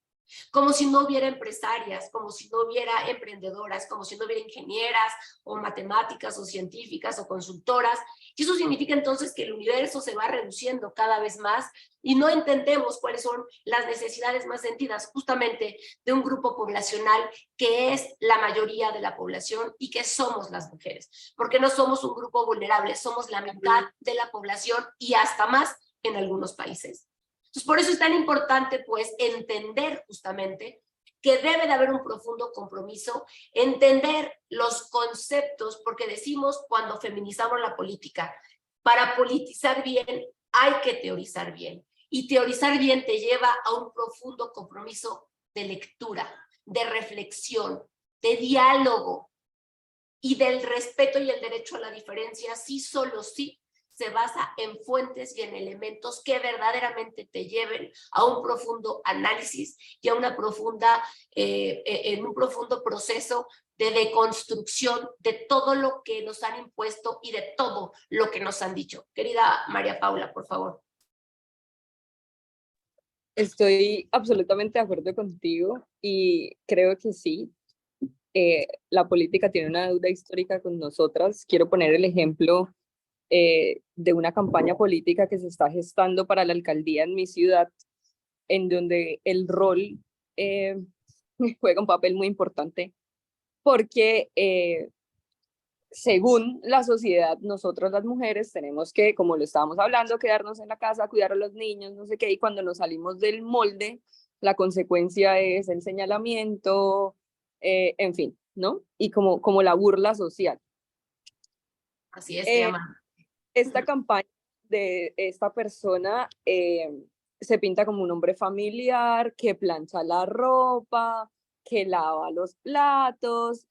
Como si no hubiera empresarias, como si no hubiera emprendedoras, como si no hubiera ingenieras o matemáticas o científicas o consultoras. Y eso significa entonces que el universo se va reduciendo cada vez más y no entendemos cuáles son las necesidades más sentidas justamente de un grupo poblacional que es la mayoría de la población y que somos las mujeres. Porque no somos un grupo vulnerable, somos la mitad de la población y hasta más en algunos países. Entonces, por eso es tan importante, pues, entender justamente que debe de haber un profundo compromiso, entender los conceptos, porque decimos cuando feminizamos la política, para politizar bien hay que teorizar bien, y teorizar bien te lleva a un profundo compromiso de lectura, de reflexión, de diálogo, y del respeto y el derecho a la diferencia, sí, solo sí, se basa en fuentes y en elementos que verdaderamente te lleven a un profundo análisis y a una profunda, en un profundo proceso de deconstrucción de todo lo que nos han impuesto y de todo lo que nos han dicho. Querida María Paula, por favor. Estoy absolutamente de acuerdo contigo y creo que sí, la política tiene una deuda histórica con nosotras. Quiero poner el ejemplo de una campaña política que se está gestando para la alcaldía en mi ciudad, en donde el rol juega un papel muy importante, porque según la sociedad, nosotros las mujeres tenemos que, como lo estábamos hablando, quedarnos en la casa, cuidar a los niños, no sé qué, y cuando nos salimos del molde, la consecuencia es el señalamiento, en fin, ¿no? Y como la burla social. Así es, se llama. Esta campaña de esta persona se pinta como un hombre familiar, que plancha la ropa, que lava los platos,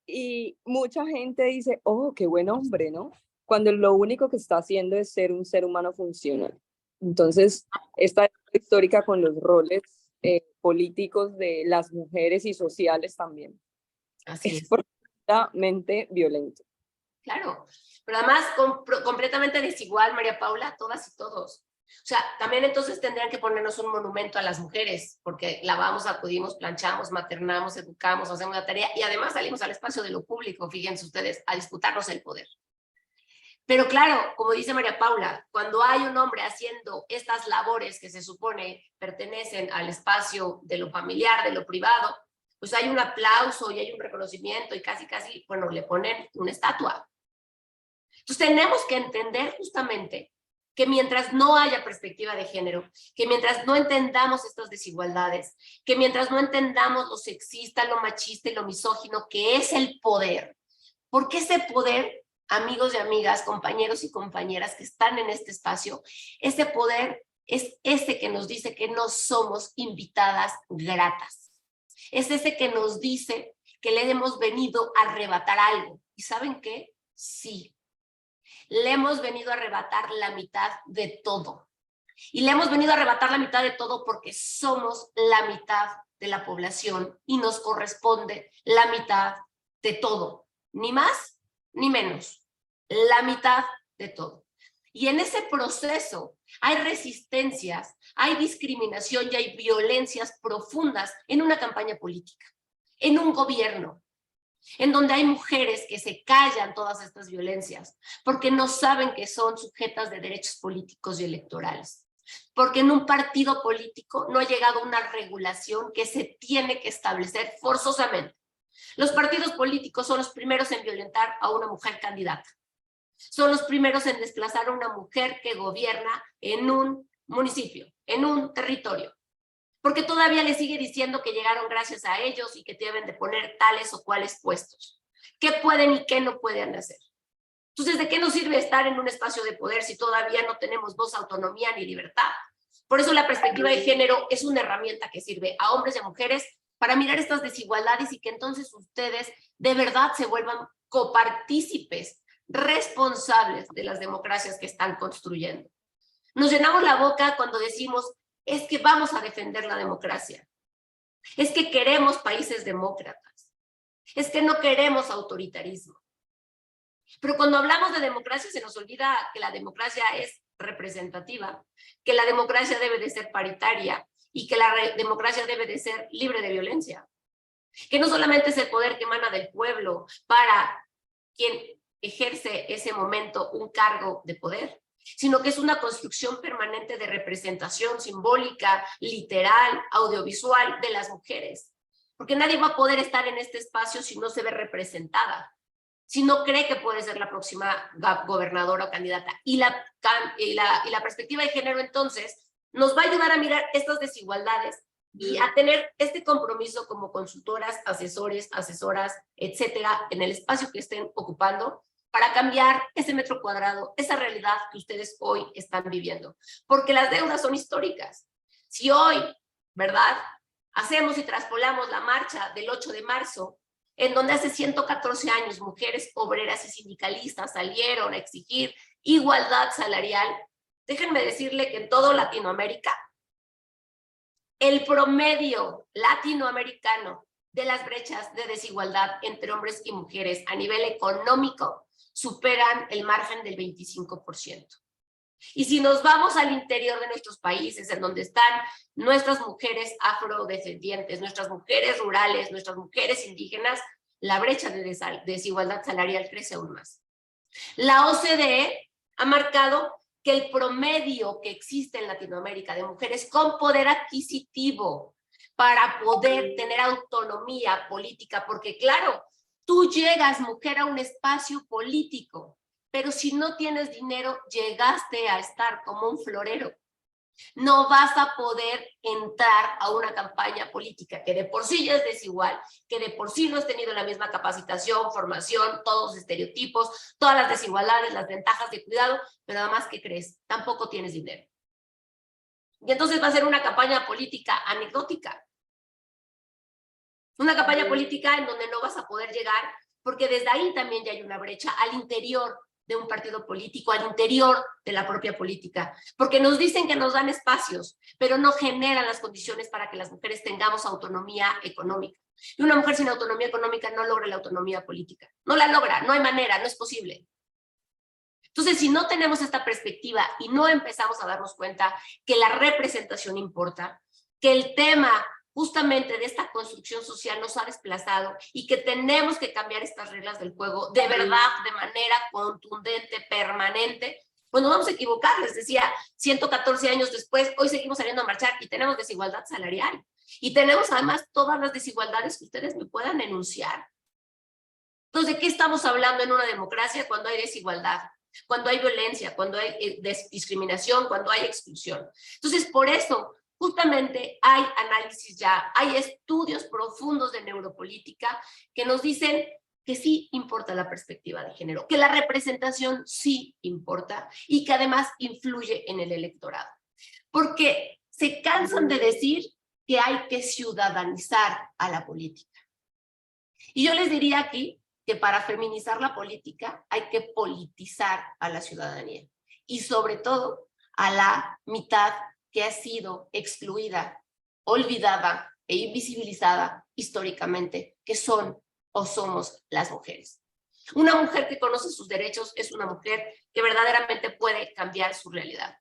y mucha gente dice, oh, qué buen hombre, ¿no? Cuando lo único que está haciendo es ser un ser humano funcional. Entonces, esta histórica con los roles políticos de las mujeres y sociales también. Así es profundamente violento. Claro, pero además completamente desigual, María Paula, todas y todos. O sea, también entonces tendrían que ponernos un monumento a las mujeres, porque lavamos, acudimos, planchamos, maternamos, educamos, hacemos la tarea y además salimos al espacio de lo público, fíjense ustedes, a disputarnos el poder. Pero claro, como dice María Paula, cuando hay un hombre haciendo estas labores que se supone pertenecen al espacio de lo familiar, de lo privado, pues hay un aplauso y hay un reconocimiento y casi, bueno, le ponen una estatua. Entonces tenemos que entender justamente que mientras no haya perspectiva de género, que mientras no entendamos estas desigualdades, que mientras no entendamos lo sexista, lo machista y lo misógino que es el poder, porque ese poder, amigos y amigas, compañeros y compañeras que están en este espacio, ese poder es ese que nos dice que no somos invitadas gratas. Es ese que nos dice que le hemos venido a arrebatar algo. ¿Y saben qué? Sí. Le hemos venido a arrebatar la mitad de todo. Y le hemos venido a arrebatar la mitad de todo porque somos la mitad de la población y nos corresponde la mitad de todo. Ni más ni menos. La mitad de todo. Y en ese proceso hay resistencias, hay discriminación y hay violencias profundas en una campaña política, en un gobierno, en donde hay mujeres que se callan todas estas violencias porque no saben que son sujetas de derechos políticos y electorales, porque en un partido político no ha llegado una regulación que se tiene que establecer forzosamente. Los partidos políticos son los primeros en violentar a una mujer candidata, son los primeros en desplazar a una mujer que gobierna en un municipio, en un territorio, porque todavía le sigue diciendo que llegaron gracias a ellos y que deben de poner tales o cuales puestos. ¿Qué pueden y qué no pueden hacer? Entonces, ¿de qué nos sirve estar en un espacio de poder si todavía no tenemos voz, autonomía ni libertad? Por eso la perspectiva de género es una herramienta que sirve a hombres y a mujeres para mirar estas desigualdades y que entonces ustedes de verdad se vuelvan copartícipes, responsables de las democracias que están construyendo. Nos llenamos la boca cuando decimos es que vamos a defender la democracia, es que queremos países demócratas, es que no queremos autoritarismo. Pero cuando hablamos de democracia se nos olvida que la democracia es representativa, que la democracia debe de ser paritaria y que la democracia debe de ser libre de violencia. Que no solamente es el poder que emana del pueblo para quien ejerce ese momento un cargo de poder, sino que es una construcción permanente de representación simbólica, literal, audiovisual de las mujeres. Porque nadie va a poder estar en este espacio si no se ve representada, si no cree que puede ser la próxima gobernadora o candidata. Y la perspectiva de género entonces nos va a ayudar a mirar estas desigualdades y a tener este compromiso como consultoras, asesores, asesoras, etcétera, en el espacio que estén ocupando, para cambiar ese metro cuadrado, esa realidad que ustedes hoy están viviendo. Porque las deudas son históricas. Si hoy, ¿verdad?, hacemos y traspolamos la marcha del 8 de marzo, en donde hace 114 años mujeres obreras y sindicalistas salieron a exigir igualdad salarial, déjenme decirle que en todo Latinoamérica, el promedio latinoamericano de las brechas de desigualdad entre hombres y mujeres a nivel económico superan el margen del 25%. Y si nos vamos al interior de nuestros países, en donde están nuestras mujeres afrodescendientes, nuestras mujeres rurales, nuestras mujeres indígenas, la brecha de desigualdad salarial crece aún más. La OCDE ha marcado que el promedio que existe en Latinoamérica de mujeres con poder adquisitivo para poder tener autonomía política, porque claro, tú llegas, mujer, a un espacio político, pero si no tienes dinero, llegaste a estar como un florero. No vas a poder entrar a una campaña política que de por sí ya es desigual, que de por sí no has tenido la misma capacitación, formación, todos los estereotipos, todas las desigualdades, las ventajas de cuidado, pero además, ¿qué crees? Tampoco tienes dinero. Y entonces va a ser una campaña política anecdótica. Una campaña política en donde no vas a poder llegar, porque desde ahí también ya hay una brecha al interior de un partido político, al interior de la propia política, porque nos dicen que nos dan espacios, pero no generan las condiciones para que las mujeres tengamos autonomía económica. Y una mujer sin autonomía económica no logra la autonomía política. No la logra, no hay manera, no es posible. Entonces, si no tenemos esta perspectiva y no empezamos a darnos cuenta que la representación importa, que el tema justamente de esta construcción social nos ha desplazado y que tenemos que cambiar estas reglas del juego de verdad, de manera contundente, permanente, pues nos vamos a equivocar. Les decía, 114 años después, hoy seguimos saliendo a marchar y tenemos desigualdad salarial. Y tenemos además todas las desigualdades que ustedes me puedan enunciar. Entonces, ¿de qué estamos hablando en una democracia cuando hay desigualdad? Cuando hay violencia, cuando hay discriminación, cuando hay exclusión. Entonces, por eso, justamente hay análisis ya, hay estudios profundos de neuropolítica que nos dicen que sí importa la perspectiva de género, que la representación sí importa y que además influye en el electorado. Porque se cansan de decir que hay que ciudadanizar a la política. Y yo les diría aquí que para feminizar la política hay que politizar a la ciudadanía y sobre todo a la mitad que ha sido excluida, olvidada e invisibilizada históricamente, que son o somos las mujeres. Una mujer que conoce sus derechos es una mujer que verdaderamente puede cambiar su realidad.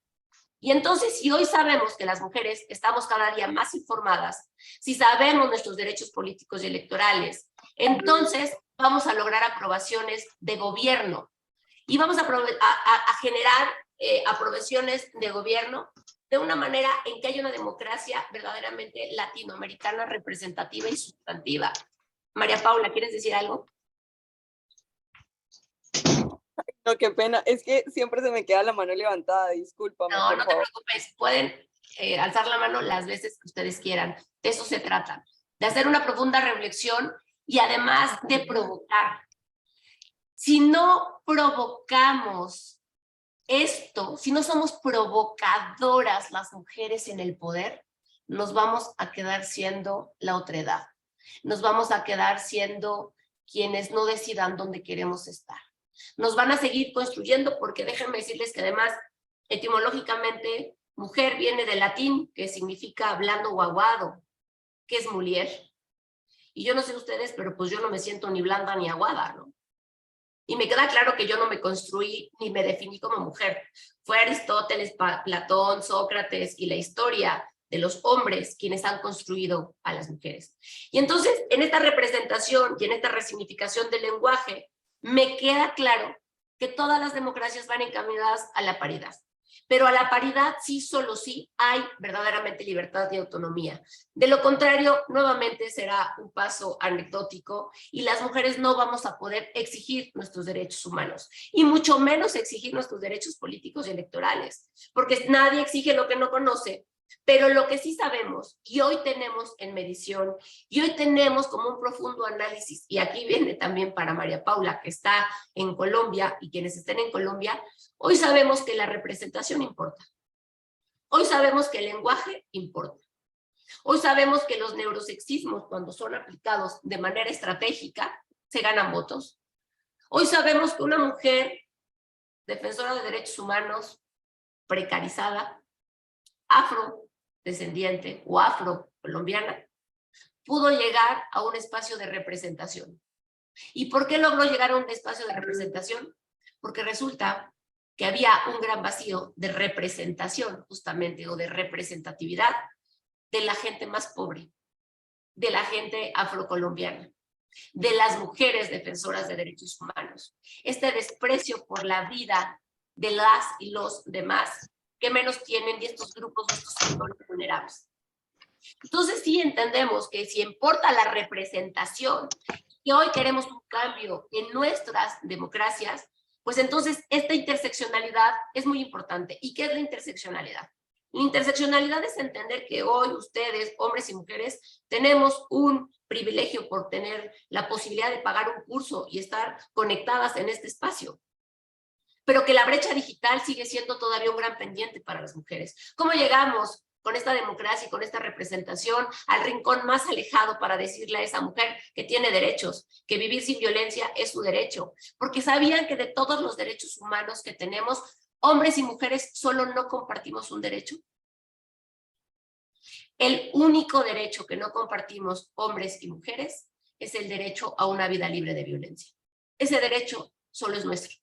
Y entonces, si hoy sabemos que las mujeres estamos cada día más informadas, si sabemos nuestros derechos políticos y electorales, entonces vamos a lograr aprobaciones de gobierno y vamos a generar aprobaciones de gobierno de una manera en que haya una democracia verdaderamente latinoamericana, representativa y sustantiva. María Paula, ¿quieres decir algo? No, qué pena, es que siempre se me queda la mano levantada, discúlpame. No, por no te favor. preocupes, pueden alzar la mano las veces que ustedes quieran. De eso se trata, de hacer una profunda reflexión y además de provocar. Si no provocamos esto, si no somos provocadoras las mujeres en el poder, nos vamos a quedar siendo la otredad. Nos vamos a quedar siendo quienes no decidan dónde queremos estar. Nos van a seguir construyendo porque déjenme decirles que además, etimológicamente, mujer viene del latín, que significa hablando o aguado, que es mulier. Y yo no sé ustedes, pero pues yo no me siento ni blanda ni aguada, ¿no? Y me queda claro que yo no me construí ni me definí como mujer. Fue Aristóteles, Platón, Sócrates y la historia de los hombres quienes han construido a las mujeres. Y entonces, en esta representación y en esta resignificación del lenguaje, me queda claro que todas las democracias van encaminadas a la paridad. Pero a la paridad sí, solo sí, hay verdaderamente libertad y autonomía. De lo contrario, nuevamente será un paso anecdótico y las mujeres no vamos a poder exigir nuestros derechos humanos y mucho menos exigir nuestros derechos políticos y electorales, porque nadie exige lo que no conoce. Pero lo que sí sabemos, y hoy tenemos en medición, y hoy tenemos como un profundo análisis, y aquí viene también para María Paula, que está en Colombia, y quienes estén en Colombia, hoy sabemos que la representación importa. Hoy sabemos que el lenguaje importa. Hoy sabemos que los neurosexismos, cuando son aplicados de manera estratégica, se ganan votos. Hoy sabemos que una mujer defensora de derechos humanos, precarizada, afrodescendiente o afrocolombiana, pudo llegar a un espacio de representación. ¿Y por qué logró llegar a un espacio de representación? Porque resulta que había un gran vacío de representación, justamente, o de representatividad de la gente más pobre, de la gente afrocolombiana, de las mujeres defensoras de derechos humanos. Este desprecio por la vida de las y los demás que menos tienen y estos grupos, estos sectores vulnerables. Entonces sí entendemos que si importa la representación, y hoy queremos un cambio en nuestras democracias, pues entonces esta interseccionalidad es muy importante. ¿Y qué es la interseccionalidad? La interseccionalidad es entender que hoy ustedes, hombres y mujeres, tenemos un privilegio por tener la posibilidad de pagar un curso y estar conectadas en este espacio, pero que la brecha digital sigue siendo todavía un gran pendiente para las mujeres. ¿Cómo llegamos con esta democracia y con esta representación al rincón más alejado para decirle a esa mujer que tiene derechos, que vivir sin violencia es su derecho? Porque sabían que de todos los derechos humanos que tenemos, hombres y mujeres solo no compartimos un derecho. El único derecho que no compartimos hombres y mujeres es el derecho a una vida libre de violencia. Ese derecho solo es nuestro.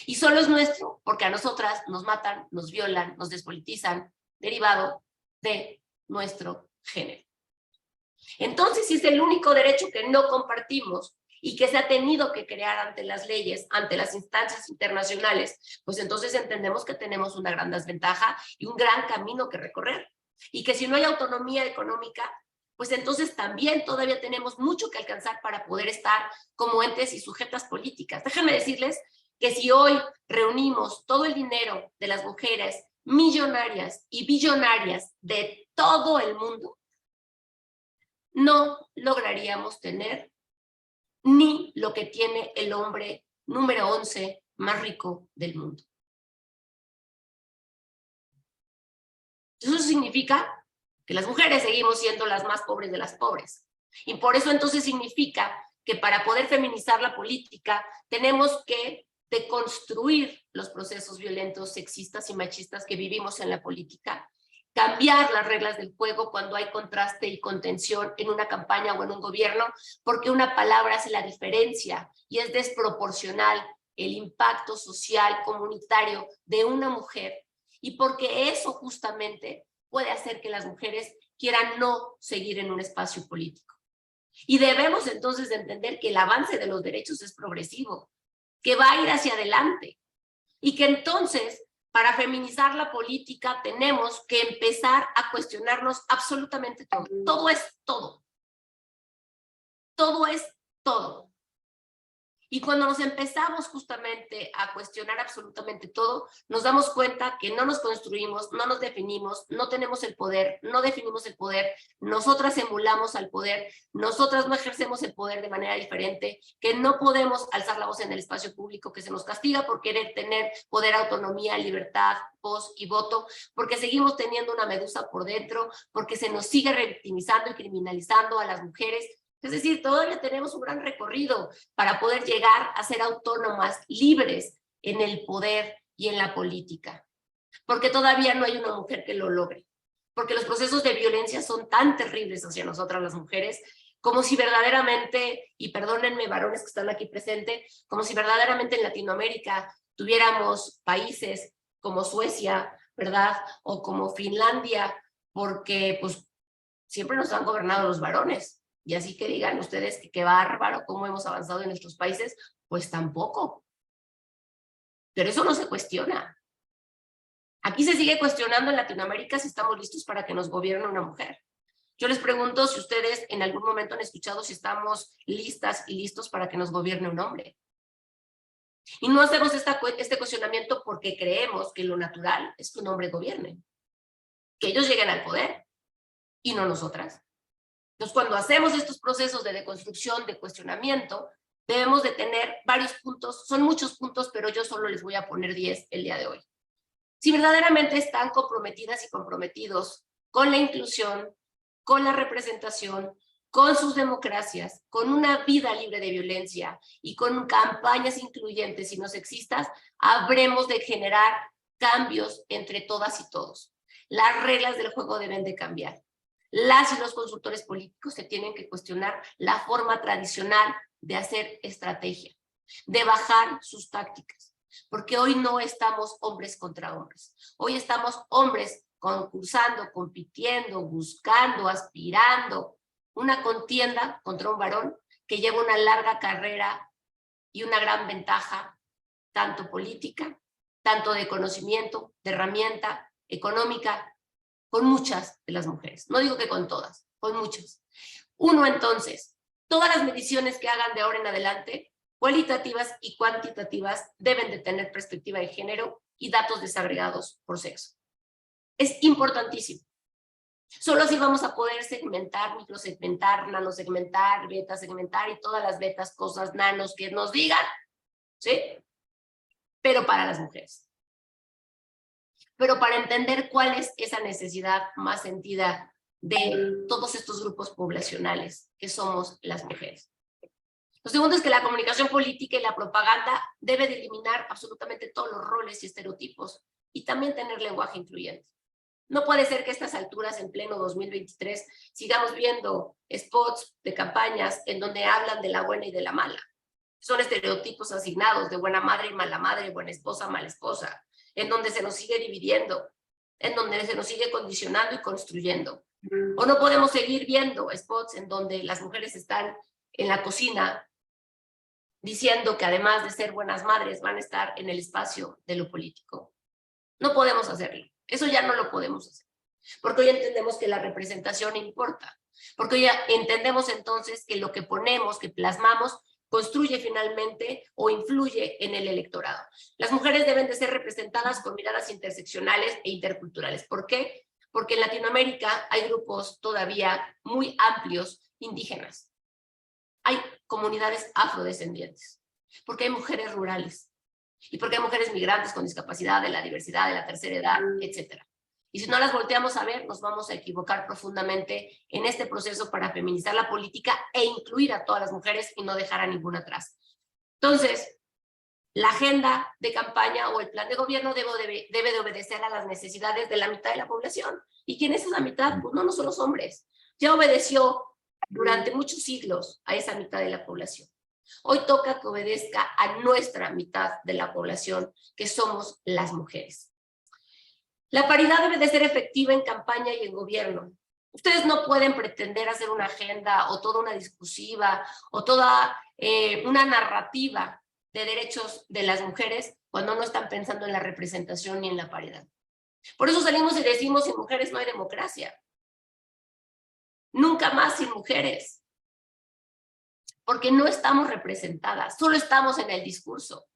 Y solo es nuestro porque a nosotras nos matan, nos violan, nos despolitizan, derivado de nuestro género. Entonces, si es el único derecho que no compartimos y que se ha tenido que crear ante las leyes, ante las instancias internacionales, pues entonces entendemos que tenemos una gran desventaja y un gran camino que recorrer. Y que si no hay autonomía económica, pues entonces también todavía tenemos mucho que alcanzar para poder estar como entes y sujetas políticas. Déjenme decirles que si hoy reunimos todo el dinero de las mujeres millonarias y billonarias de todo el mundo, no lograríamos tener ni lo que tiene el hombre número 11 más rico del mundo. Eso significa que las mujeres seguimos siendo las más pobres de las pobres. Y por eso entonces significa que para poder feminizar la política tenemos que deconstruir los procesos violentos, sexistas y machistas que vivimos en la política, cambiar las reglas del juego cuando hay contraste y contención en una campaña o en un gobierno, porque una palabra hace la diferencia y es desproporcional el impacto social, comunitario de una mujer, y porque eso justamente puede hacer que las mujeres quieran no seguir en un espacio político. Y debemos entonces de entender que el avance de los derechos es progresivo, que va a ir hacia adelante, y que entonces para feminizar la política tenemos que empezar a cuestionarnos absolutamente todo. Todo es todo. Todo es todo. Y cuando nos empezamos justamente a cuestionar absolutamente todo, nos damos cuenta que no nos construimos, no nos definimos, no tenemos el poder, no definimos el poder, nosotras emulamos al poder, nosotras no ejercemos el poder de manera diferente, que no podemos alzar la voz en el espacio público, que se nos castiga por querer tener poder, autonomía, libertad, voz y voto, porque seguimos teniendo una medusa por dentro, porque se nos sigue revictimizando y criminalizando a las mujeres. Es decir, todavía tenemos un gran recorrido para poder llegar a ser autónomas, libres en el poder y en la política. Porque todavía no hay una mujer que lo logre. Porque los procesos de violencia son tan terribles hacia nosotras las mujeres, como si verdaderamente, y perdónenme varones que están aquí presentes, como si verdaderamente en Latinoamérica tuviéramos países como Suecia, ¿verdad? O como Finlandia, porque pues siempre nos han gobernado los varones. Y así que digan ustedes que qué bárbaro cómo hemos avanzado en nuestros países, pues tampoco. Pero eso no se cuestiona. Aquí se sigue cuestionando en Latinoamérica si estamos listos para que nos gobierne una mujer. Yo les pregunto si ustedes en algún momento han escuchado si estamos listas y listos para que nos gobierne un hombre. Y no hacemos este cuestionamiento porque creemos que lo natural es que un hombre gobierne, que ellos lleguen al poder y no nosotras. Entonces, cuando hacemos estos procesos de deconstrucción, de cuestionamiento, debemos de tener varios puntos, son muchos puntos, pero yo solo les voy a poner 10 el día de hoy. Si verdaderamente están comprometidas y comprometidos con la inclusión, con la representación, con sus democracias, con una vida libre de violencia y con campañas incluyentes y no sexistas, habremos de generar cambios entre todas y todos. Las reglas del juego deben de cambiar. Las y los consultores políticos se tienen que cuestionar la forma tradicional de hacer estrategia, de bajar sus tácticas, porque hoy no estamos hombres contra hombres. Hoy estamos hombres concursando, compitiendo, buscando, aspirando, una contienda contra un varón que lleva una larga carrera y una gran ventaja, tanto política, tanto de conocimiento, de herramienta, económica, con muchas de las mujeres. No digo que con todas, con muchas. Uno, entonces, todas las mediciones que hagan de ahora en adelante, cualitativas y cuantitativas, deben de tener perspectiva de género y datos desagregados por sexo. Es importantísimo. Solo así vamos a poder segmentar, microsegmentar, nanosegmentar, betasegmentar y todas las betas, cosas, nanos que nos digan, ¿sí? Pero para las mujeres. Pero para entender cuál es esa necesidad más sentida de todos estos grupos poblacionales que somos las mujeres. Lo segundo es que la comunicación política y la propaganda debe de eliminar absolutamente todos los roles y estereotipos y también tener lenguaje incluyente. No puede ser que a estas alturas, en pleno 2023, sigamos viendo spots de campañas en donde hablan de la buena y de la mala. Son estereotipos asignados de buena madre y mala madre, buena esposa, mala esposa, en donde se nos sigue dividiendo, en donde se nos sigue condicionando y construyendo. O no podemos seguir viendo spots en donde las mujeres están en la cocina diciendo que además de ser buenas madres van a estar en el espacio de lo político. No podemos hacerlo. Eso ya no lo podemos hacer. Porque hoy entendemos que la representación importa. Porque hoy ya entendemos entonces que lo que ponemos, que plasmamos, construye finalmente o influye en el electorado. Las mujeres deben de ser representadas con miradas interseccionales e interculturales. ¿Por qué? Porque en Latinoamérica hay grupos todavía muy amplios indígenas. Hay comunidades afrodescendientes. Porque hay mujeres rurales. Y porque hay mujeres migrantes con discapacidad, de la diversidad, de la tercera edad, etc. Y si no las volteamos a ver, nos vamos a equivocar profundamente en este proceso para feminizar la política e incluir a todas las mujeres y no dejar a ninguna atrás. Entonces, la agenda de campaña o el plan de gobierno debe de obedecer a las necesidades de la mitad de la población. ¿Y quién es esa mitad? Pues no son los hombres. Ya obedeció durante muchos siglos a esa mitad de la población. Hoy toca que obedezca a nuestra mitad de la población, que somos las mujeres. La paridad debe de ser efectiva en campaña y en gobierno. Ustedes no pueden pretender hacer una agenda o toda una discursiva o toda una narrativa de derechos de las mujeres cuando no están pensando en la representación ni en la paridad. Por eso salimos y decimos, sin mujeres no hay democracia. Nunca más sin mujeres. Porque no estamos representadas, solo estamos en el discurso,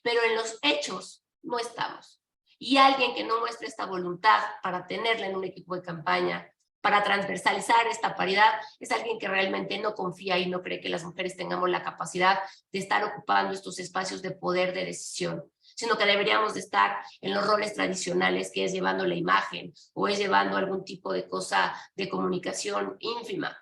pero en los hechos no estamos. Y alguien que no muestre esta voluntad para tenerla en un equipo de campaña, para transversalizar esta paridad, es alguien que realmente no confía y no cree que las mujeres tengamos la capacidad de estar ocupando estos espacios de poder de decisión, sino que deberíamos de estar en los roles tradicionales, que es llevando la imagen o es llevando algún tipo de cosa de comunicación ínfima,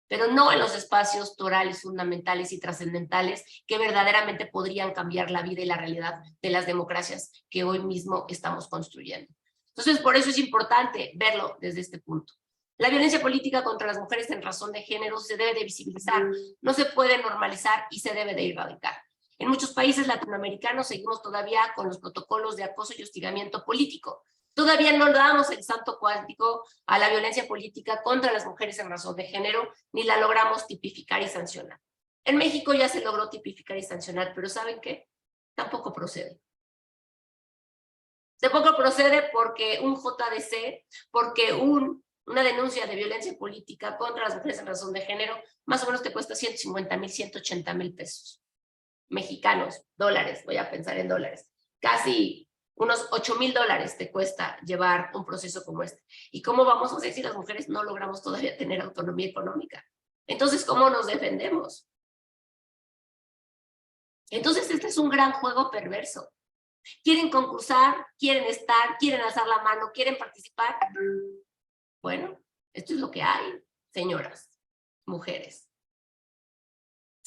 pero no en los espacios torales fundamentales y trascendentales que verdaderamente podrían cambiar la vida y la realidad de las democracias que hoy mismo estamos construyendo. Entonces, por eso es importante verlo desde este punto. La violencia política contra las mujeres en razón de género se debe de visibilizar, no se puede normalizar y se debe de erradicar. En muchos países latinoamericanos seguimos todavía con los protocolos de acoso y hostigamiento político. Todavía no damos el salto cuántico a la violencia política contra las mujeres en razón de género, ni la logramos tipificar y sancionar. En México ya se logró tipificar y sancionar, pero ¿saben qué? Tampoco procede. Tampoco procede porque un JDC, porque una denuncia de violencia política contra las mujeres en razón de género, más o menos te cuesta 150,000, 180,000 pesos mexicanos, dólares, voy a pensar en dólares, casi unos $8,000 te cuesta llevar un proceso como este. ¿Y cómo vamos a hacer si las mujeres no logramos todavía tener autonomía económica? Entonces, ¿cómo nos defendemos? Entonces, este es un gran juego perverso. ¿Quieren concursar? ¿Quieren estar? ¿Quieren alzar la mano? ¿Quieren participar? Bueno, esto es lo que hay, señoras. mujeres.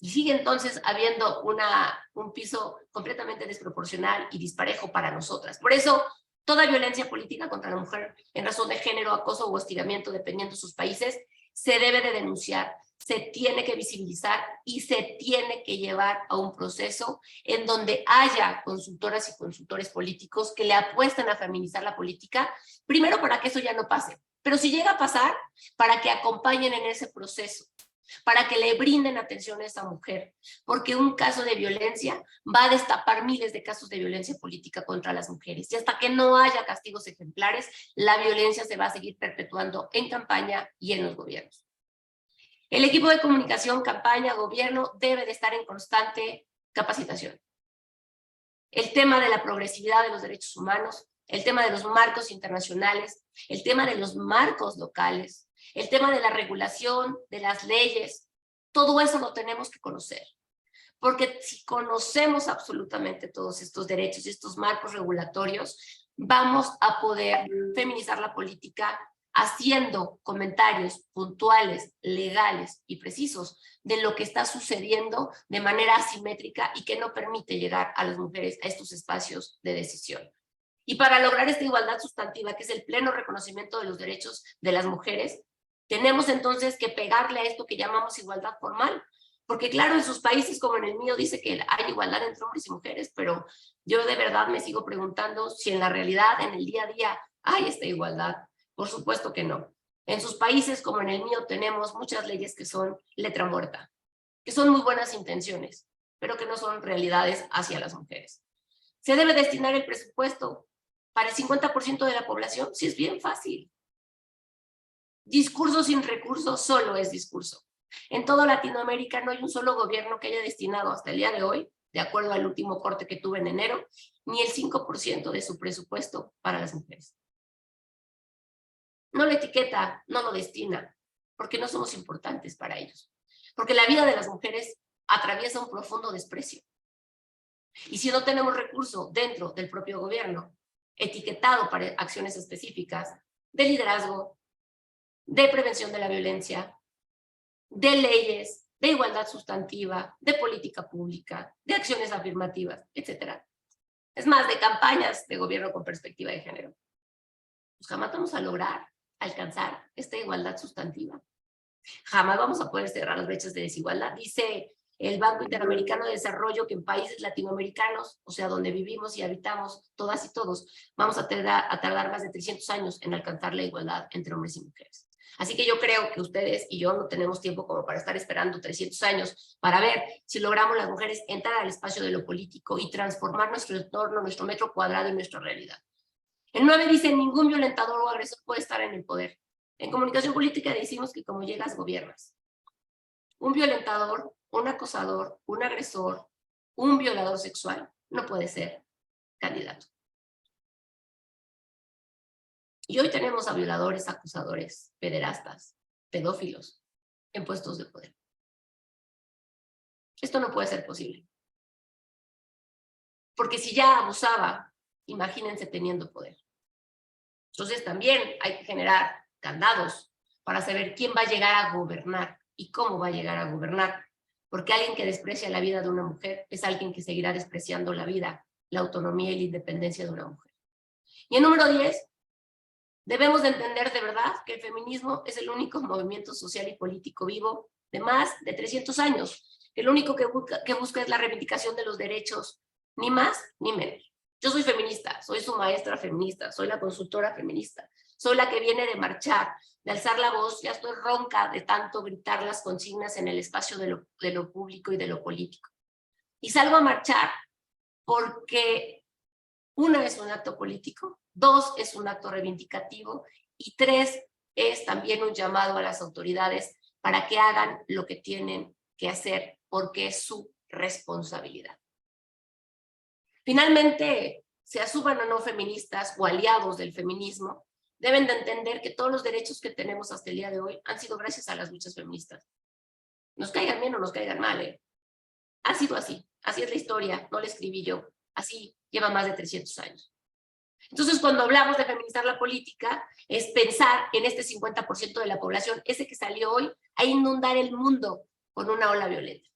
Y sigue entonces habiendo un piso completamente desproporcional y disparejo para nosotras. Por eso, toda violencia política contra la mujer en razón de género, acoso o hostigamiento, dependiendo de sus países, se debe de denunciar, se tiene que visibilizar y se tiene que llevar a un proceso en donde haya consultoras y consultores políticos que le apuesten a feminizar la política, primero para que eso ya no pase, pero si llega a pasar, para que acompañen en ese proceso, para que le brinden atención a esa mujer, porque un caso de violencia va a destapar miles de casos de violencia política contra las mujeres. Y hasta que no haya castigos ejemplares, la violencia se va a seguir perpetuando en campaña y en los gobiernos. El equipo de comunicación, campaña, gobierno debe de estar en constante capacitación. El tema de la progresividad de los derechos humanos, el tema de los marcos internacionales, el tema de los marcos locales, el tema de la regulación, de las leyes, todo eso lo tenemos que conocer. Porque si conocemos absolutamente todos estos derechos y estos marcos regulatorios, vamos a poder feminizar la política haciendo comentarios puntuales, legales y precisos de lo que está sucediendo de manera asimétrica y que no permite llegar a las mujeres a estos espacios de decisión. Y para lograr esta igualdad sustantiva, que es el pleno reconocimiento de los derechos de las mujeres, tenemos entonces que pegarle a esto que llamamos igualdad formal. Porque claro, en sus países como en el mío dice que hay igualdad entre hombres y mujeres, pero yo de verdad me sigo preguntando si en la realidad, en el día a día, hay esta igualdad. Por supuesto que no. En sus países como en el mío tenemos muchas leyes que son letra muerta, que son muy buenas intenciones, pero que no son realidades hacia las mujeres. ¿Se debe destinar el presupuesto para el 50% de la población? Sí, es bien fácil. Discurso sin recursos solo es discurso. En toda Latinoamérica no hay un solo gobierno que haya destinado hasta el día de hoy, de acuerdo al último corte que tuve en enero, ni el 5% de su presupuesto para las mujeres. No lo etiqueta, no lo destina, porque no somos importantes para ellos. Porque la vida de las mujeres atraviesa un profundo desprecio. Y si no tenemos recurso dentro del propio gobierno, etiquetado para acciones específicas de liderazgo, de prevención de la violencia, de leyes, de igualdad sustantiva, de política pública, de acciones afirmativas, etc. Es más, de campañas de gobierno con perspectiva de género. Pues jamás vamos a lograr alcanzar esta igualdad sustantiva. Jamás vamos a poder cerrar las brechas de desigualdad. Dice el Banco Interamericano de Desarrollo que en países latinoamericanos, o sea, donde vivimos y habitamos todas y todos, vamos a tardar más de 300 años en alcanzar la igualdad entre hombres y mujeres. Así que yo creo que ustedes y yo no tenemos tiempo como para estar esperando 300 años para ver si logramos las mujeres entrar al espacio de lo político y transformar nuestro entorno, nuestro metro cuadrado y nuestra realidad. El 9 dice, ningún violentador o agresor puede estar en el poder. En comunicación política decimos que como llegas, gobiernas. Un violentador, un acosador, un agresor, un violador sexual no puede ser candidato. Y hoy tenemos a violadores, acusadores, pederastas, pedófilos en puestos de poder. Esto no puede ser posible. Porque si ya abusaba, imagínense teniendo poder. Entonces también hay que generar candados para saber quién va a llegar a gobernar y cómo va a llegar a gobernar. Porque alguien que desprecia la vida de una mujer es alguien que seguirá despreciando la vida, la autonomía y la independencia de una mujer. Y el número 10, debemos de entender de verdad que el feminismo es el único movimiento social y político vivo de más de 300 años. El único que busca es la reivindicación de los derechos, ni más ni menos. Yo soy feminista, soy su maestra feminista, soy la consultora feminista, soy la que viene de marchar, de alzar la voz, ya estoy ronca de tanto gritar las consignas en el espacio de lo público y de lo político. Y salgo a marchar porque 1 es un acto político, 2 es un acto reivindicativo y 3 es también un llamado a las autoridades para que hagan lo que tienen que hacer porque es su responsabilidad. Finalmente, se asuman o no feministas o aliados del feminismo, deben de entender que todos los derechos que tenemos hasta el día de hoy han sido gracias a las luchas feministas. Nos caigan bien o nos caigan mal, Ha sido así es la historia, no la escribí yo, así lleva más de 300 años. Entonces, cuando hablamos de feminizar la política, es pensar en este 50% de la población, ese que salió hoy, a inundar el mundo con una ola violenta.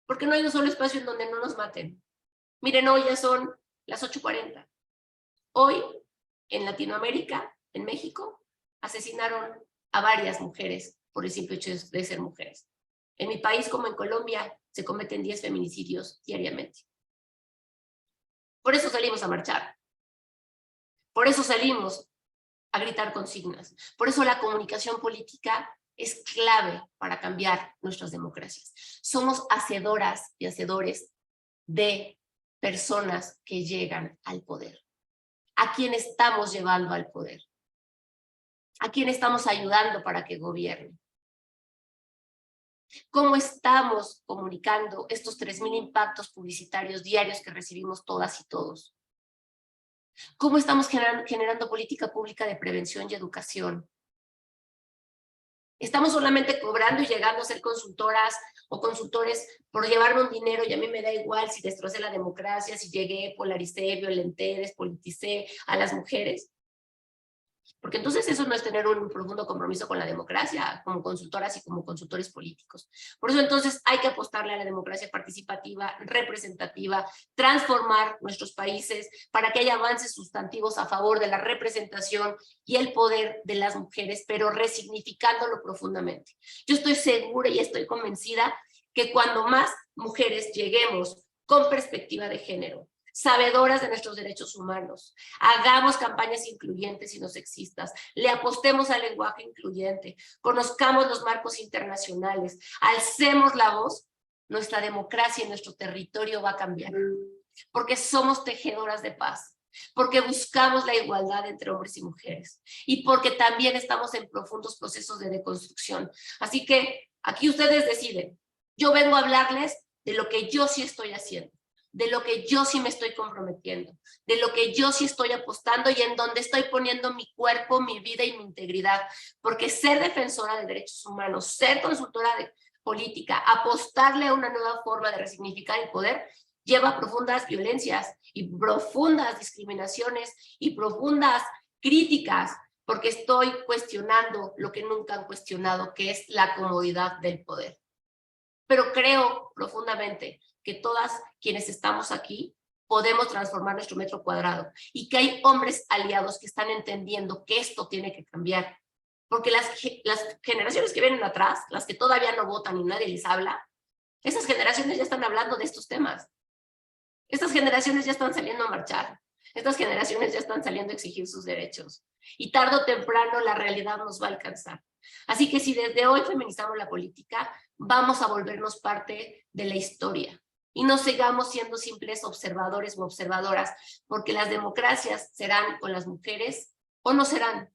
Porque no hay un solo espacio en donde no nos maten. Miren, hoy ya son las 8:40. Hoy, en Latinoamérica, en México, asesinaron a varias mujeres por el simple hecho de ser mujeres. En mi país, como en Colombia, se cometen 10 feminicidios diariamente. Por eso salimos a marchar. Por eso salimos a gritar consignas. Por eso la comunicación política es clave para cambiar nuestras democracias. Somos hacedoras y hacedores de personas que llegan al poder. ¿A quién estamos llevando al poder? ¿A quién estamos ayudando para que gobierne? ¿Cómo estamos comunicando estos 3,000 impactos publicitarios diarios que recibimos todas y todos? ¿Cómo estamos generando política pública de prevención y educación? Estamos solamente cobrando y llegando a ser consultoras o consultores por llevarme un dinero y a mí me da igual si destrocé la democracia, si llegué, polaricé, violenté, despoliticé a las mujeres. Porque entonces eso no es tener un profundo compromiso con la democracia como consultoras y como consultores políticos. Por eso entonces hay que apostarle a la democracia participativa, representativa, transformar nuestros países para que haya avances sustantivos a favor de la representación y el poder de las mujeres, pero resignificándolo profundamente. Yo estoy segura y estoy convencida que cuando más mujeres lleguemos con perspectiva de género, sabedoras de nuestros derechos humanos, hagamos campañas incluyentes y no sexistas, le apostemos al lenguaje incluyente, conozcamos los marcos internacionales, alcemos la voz, nuestra democracia y nuestro territorio va a cambiar, porque somos tejedoras de paz, porque buscamos la igualdad entre hombres y mujeres, y porque también estamos en profundos procesos de deconstrucción. Así que aquí ustedes deciden. Yo vengo a hablarles de lo que yo sí estoy haciendo, de lo que yo sí me estoy comprometiendo, de lo que yo sí estoy apostando y en donde estoy poniendo mi cuerpo, mi vida y mi integridad, porque ser defensora de derechos humanos, ser consultora de política, apostarle a una nueva forma de resignificar el poder, lleva profundas violencias y profundas discriminaciones y profundas críticas, porque estoy cuestionando lo que nunca han cuestionado, que es la comodidad del poder. Pero creo profundamente que todas quienes estamos aquí podemos transformar nuestro metro cuadrado y que hay hombres aliados que están entendiendo que esto tiene que cambiar. Porque las generaciones que vienen atrás, las que todavía no votan y nadie les habla, esas generaciones ya están hablando de estos temas. Estas generaciones ya están saliendo a marchar. Estas generaciones ya están saliendo a exigir sus derechos. Y tarde o temprano la realidad nos va a alcanzar. Así que si desde hoy feminizamos la política, vamos a volvernos parte de la historia. Y no sigamos siendo simples observadores o observadoras, porque las democracias serán con las mujeres o no serán.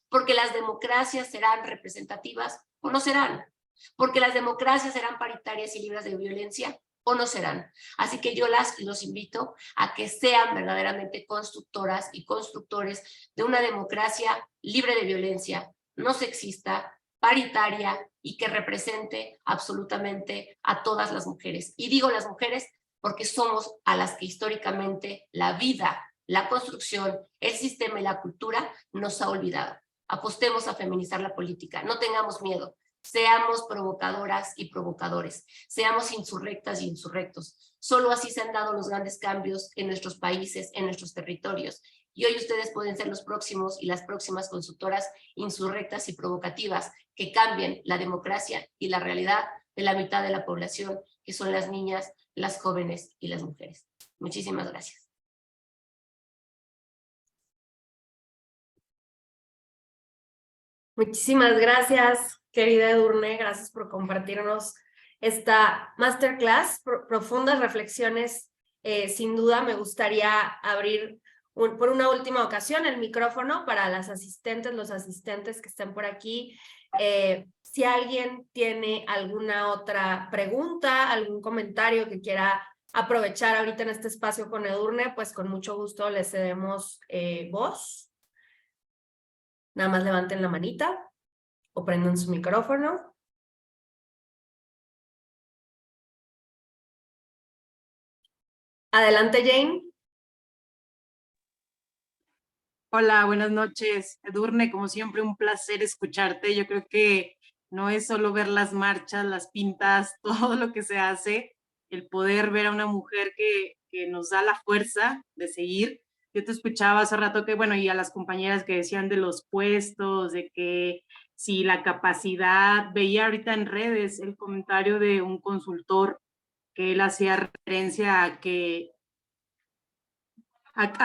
Porque las democracias serán representativas o no serán. Porque las democracias serán paritarias y libres de violencia o no serán. Así que yo los invito a que sean verdaderamente constructoras y constructores de una democracia libre de violencia, no sexista, paritaria y que represente absolutamente a todas las mujeres. Y digo las mujeres porque somos a las que históricamente la vida, la construcción, el sistema y la cultura nos ha olvidado. Apostemos a feminizar la política, no tengamos miedo. Seamos provocadoras y provocadores, seamos insurrectas y insurrectos. Solo así se han dado los grandes cambios en nuestros países, en nuestros territorios. Y hoy ustedes pueden ser los próximos y las próximas consultoras insurrectas y provocativas que cambien la democracia y la realidad de la mitad de la población, que son las niñas, las jóvenes y las mujeres. Muchísimas gracias. Muchísimas gracias, querida Edurne. Gracias por compartirnos esta masterclass, profundas reflexiones. Sin duda me gustaría abrir por una última ocasión el micrófono para las asistentes, los asistentes que estén por aquí. Si alguien tiene alguna otra pregunta, algún comentario que quiera aprovechar ahorita en este espacio con Edurne, pues con mucho gusto le cedemos voz. Nada más levanten la manita o prendan su micrófono. Adelante, Jane. Hola, buenas noches. Edurne, como siempre, un placer escucharte. Yo creo que no es solo ver las marchas, las pintas, todo lo que se hace, el poder ver a una mujer que nos da la fuerza de seguir. Yo te escuchaba hace rato que, bueno, y a las compañeras que decían de los puestos, de que si la capacidad, veía ahorita en redes el comentario de un consultor que él hacía referencia a que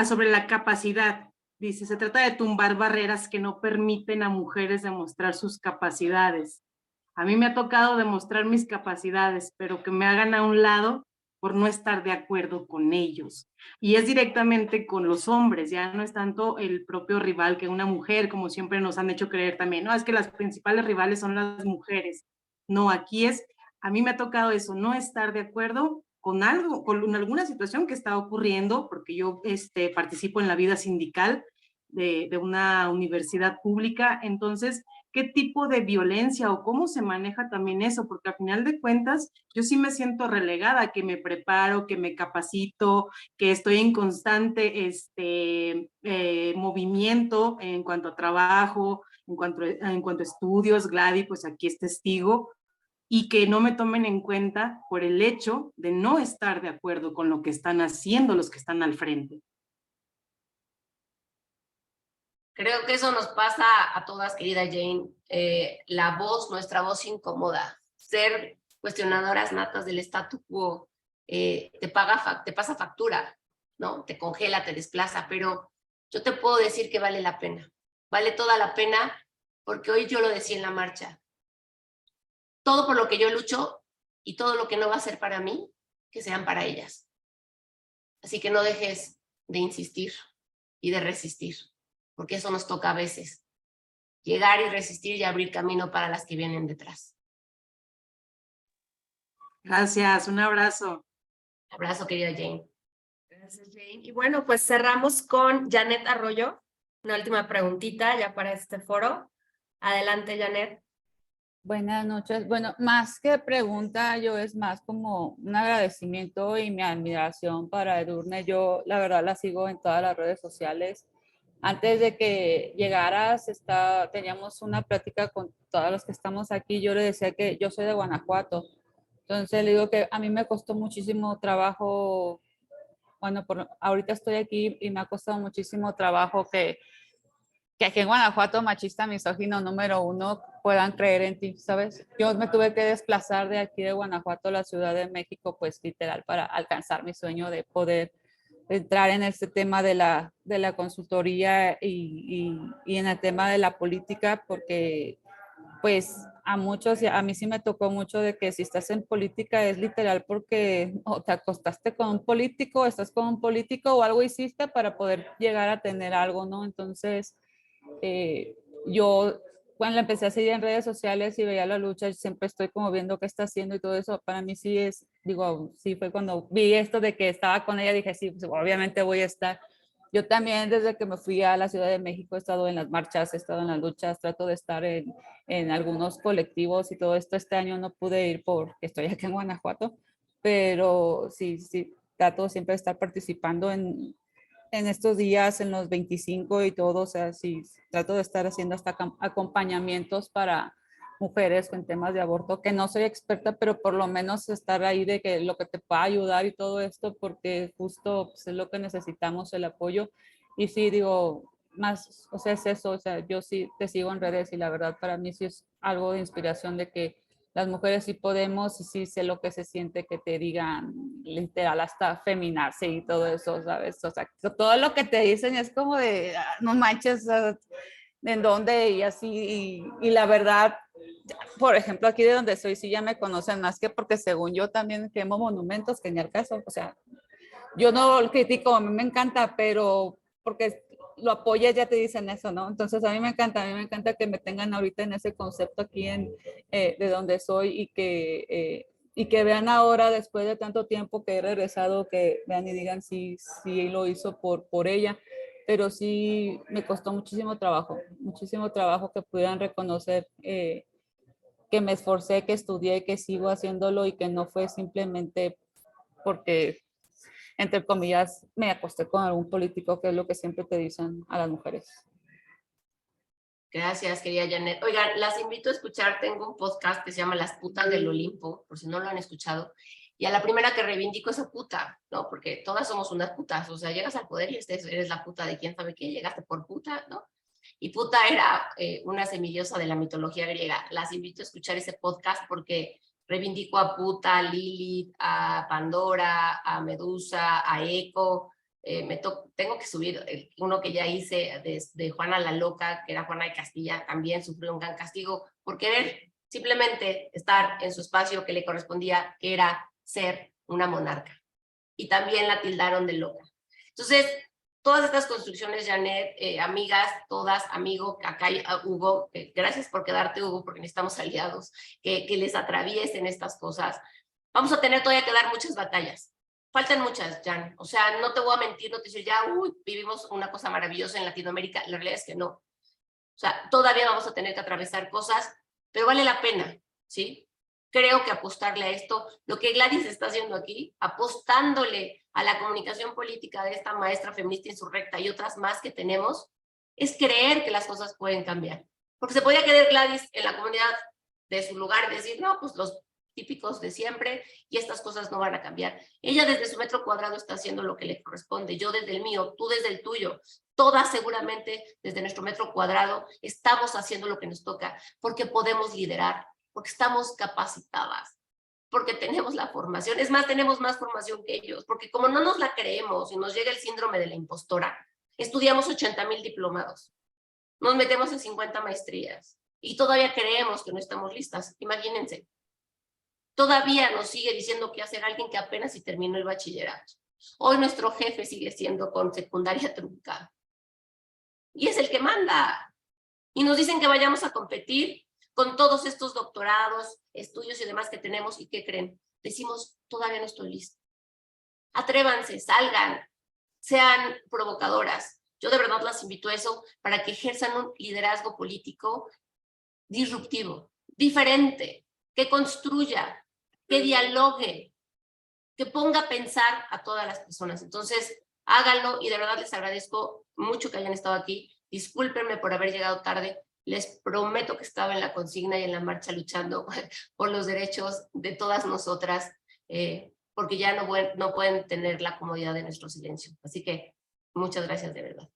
sobre la capacidad. Dice, se trata de tumbar barreras que no permiten a mujeres demostrar sus capacidades. A mí me ha tocado demostrar mis capacidades, pero que me hagan a un lado por no estar de acuerdo con ellos. Y es directamente con los hombres, ya no es tanto el propio rival que una mujer, como siempre nos han hecho creer también, no, es que las principales rivales son las mujeres. No, aquí es, a mí me ha tocado eso, no estar de acuerdo con algo, con alguna situación que está ocurriendo, porque yo participo en la vida sindical de una universidad pública, entonces, ¿qué tipo de violencia o cómo se maneja también eso? Porque al final de cuentas, yo sí me siento relegada, que me preparo, que me capacito, que estoy en constante movimiento en cuanto a trabajo, en cuanto a estudios. Gladys, pues aquí es testigo, y que no me tomen en cuenta por el hecho de no estar de acuerdo con lo que están haciendo los que están al frente. Creo que eso nos pasa a todas, querida Jane. La voz, nuestra voz incomoda. Ser cuestionadoras natas del statu quo te pasa factura, ¿no? Te congela, te desplaza, pero yo te puedo decir que vale la pena. Vale toda la pena, porque hoy yo lo decía en la marcha. Todo por lo que yo lucho y todo lo que no va a ser para mí, que sean para ellas. Así que no dejes de insistir y de resistir, porque eso nos toca a veces. Llegar y resistir y abrir camino para las que vienen detrás. Gracias, un abrazo. Abrazo, querida Jane. Gracias, Jane. Y bueno, pues cerramos con Janet Arroyo. Una última preguntita ya para este foro. Adelante, Janet. Buenas noches. Bueno, más que pregunta, yo es más como un agradecimiento y mi admiración para Edurne. Yo la verdad la sigo en todas las redes sociales. Antes de que llegaras, teníamos una plática con todos los que estamos aquí. Yo le decía que yo soy de Guanajuato. Entonces le digo que a mí me costó muchísimo trabajo. Bueno, ahorita estoy aquí y me ha costado muchísimo trabajo que aquí en Guanajuato, machista, misógino número 1, puedan creer en ti, ¿sabes? Yo me tuve que desplazar de aquí de Guanajuato a la Ciudad de México, pues literal, para alcanzar mi sueño de poder entrar en este tema de la consultoría y en el tema de la política, porque pues a muchos, a mí sí me tocó mucho de que si estás en política es literal porque o te acostaste con un político, estás con un político o algo hiciste para poder llegar a tener algo, ¿no? Entonces, yo cuando la empecé a seguir en redes sociales y veía la lucha, siempre estoy como viendo qué está haciendo y todo eso. Para mí sí es, digo, sí fue cuando vi esto de que estaba con ella, dije, sí, pues obviamente voy a estar. Yo también desde que me fui a la Ciudad de México he estado en las marchas, he estado en las luchas, trato de estar en algunos colectivos y todo esto. Este año no pude ir porque estoy aquí en Guanajuato, pero sí, sí, trato siempre de estar participando en estos días, en los 25 y todo, o sea, sí, trato de estar haciendo hasta acompañamientos para mujeres con temas de aborto, que no soy experta, pero por lo menos estar ahí de que lo que te pueda ayudar y todo esto, porque justo pues, es lo que necesitamos, el apoyo. Y sí, digo, más, o sea, es eso, o sea, yo sí te sigo en redes y la verdad para mí sí es algo de inspiración de que las mujeres sí podemos y sí sé lo que se siente que te digan literal hasta feminazi y todo eso, ¿sabes? O sea, todo lo que te dicen es como de, no manches, ¿en dónde? Y así, y la verdad, por ejemplo, aquí de donde soy, sí ya me conocen más que porque según yo también quemo monumentos, que ni al caso, o sea, yo no lo critico, a mí me encanta, pero porque lo apoyas ya te dicen eso, ¿no? Entonces a mí me encanta que me tengan ahorita en ese concepto aquí de donde soy y que vean ahora, después de tanto tiempo que he regresado, que vean y digan si lo hizo por ella, pero sí me costó muchísimo trabajo que pudieran reconocer que me esforcé, que estudié, que sigo haciéndolo y que no fue simplemente porque entre comillas, me acosté con algún político, que es lo que siempre te dicen a las mujeres. Gracias, querida Janet. Oigan, las invito a escuchar, tengo un podcast que se llama Las putas del Olimpo, por si no lo han escuchado, y a la primera que reivindico es a puta, ¿no? Porque todas somos unas putas, o sea, llegas al poder y eres la puta de quién sabe qué, llegaste por puta, ¿no? Y puta era una semidiosa de la mitología griega. Las invito a escuchar ese podcast porque reivindico a Puta, a Lilith, a Pandora, a Medusa, a Eco. Tengo que subir uno que ya hice de Juana la Loca, que era Juana de Castilla, también sufrió un gran castigo por querer simplemente estar en su espacio que le correspondía, que era ser una monarca. Y también la tildaron de loca. Entonces, todas estas construcciones, Janet, amigas, todas, amigo, acá hay Hugo, gracias por quedarte, Hugo, porque necesitamos aliados que les atraviesen estas cosas. Vamos a tener todavía que dar muchas batallas. Faltan muchas, Jan. O sea, no te voy a mentir, no te decir ya, vivimos una cosa maravillosa en Latinoamérica. La realidad es que no. O sea, todavía vamos a tener que atravesar cosas, pero vale la pena, ¿sí? Creo que apostarle a esto, lo que Gladys está haciendo aquí, apostándole a la comunicación política de esta maestra feminista insurrecta y otras más que tenemos, es creer que las cosas pueden cambiar. Porque se podía quedar Gladys en la comunidad de su lugar y decir, no, pues los típicos de siempre y estas cosas no van a cambiar. Ella desde su metro cuadrado está haciendo lo que le corresponde, yo desde el mío, tú desde el tuyo, todas seguramente desde nuestro metro cuadrado estamos haciendo lo que nos toca porque podemos liderar, porque estamos capacitadas, porque tenemos la formación, es más, tenemos más formación que ellos, porque como no nos la creemos y nos llega el síndrome de la impostora, estudiamos 80,000 diplomados, nos metemos en 50 maestrías y todavía creemos que no estamos listas, imagínense. Todavía nos sigue diciendo qué hacer alguien que apenas si terminó el bachillerato. Hoy nuestro jefe sigue siendo con secundaria truncada. Y es el que manda. Y nos dicen que vayamos a competir con todos estos doctorados, estudios y demás que tenemos. ¿Y qué creen? Decimos, todavía no estoy lista. Atrévanse, salgan, sean provocadoras. Yo de verdad las invito a eso para que ejerzan un liderazgo político disruptivo, diferente, que construya, que dialogue, que ponga a pensar a todas las personas. Entonces, háganlo y de verdad les agradezco mucho que hayan estado aquí. Discúlpenme por haber llegado tarde. Les prometo que estaba en la consigna y en la marcha luchando por los derechos de todas nosotras, porque ya no pueden tener la comodidad de nuestro silencio. Así que muchas gracias de verdad.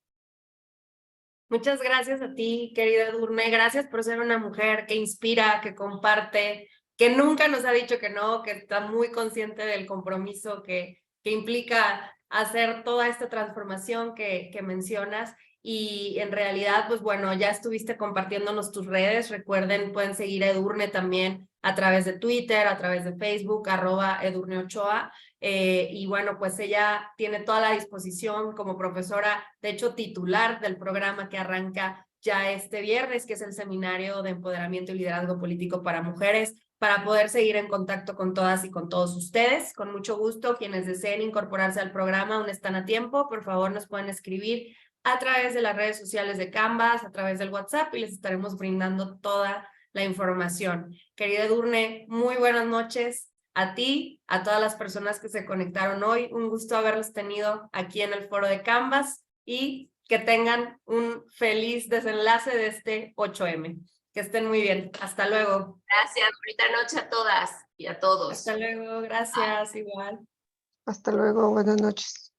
Muchas gracias a ti, querida Edurne. Gracias por ser una mujer que inspira, que comparte, que nunca nos ha dicho que no, que está muy consciente del compromiso que implica hacer toda esta transformación que mencionas. Y en realidad, pues bueno, ya estuviste compartiéndonos tus redes. Recuerden, pueden seguir a Edurne también a través de Twitter, a través de Facebook, @EdurneOchoa. Y bueno, pues ella tiene toda la disposición como profesora, de hecho titular del programa que arranca ya este viernes, que es el Seminario de Empoderamiento y Liderazgo Político para Mujeres, para poder seguir en contacto con todas y con todos ustedes. Con mucho gusto, quienes deseen incorporarse al programa aún están a tiempo. Por favor, nos pueden escribir a través de las redes sociales de Canvas, a través del WhatsApp, y les estaremos brindando toda la información. Querida Edurne, muy buenas noches a ti, a todas las personas que se conectaron hoy. Un gusto haberlos tenido aquí en el foro de Canvas y que tengan un feliz desenlace de este 8M. Que estén muy bien. Hasta luego. Gracias. Bonita noche a todas y a todos. Hasta luego. Gracias. Igual. Hasta luego, buenas noches.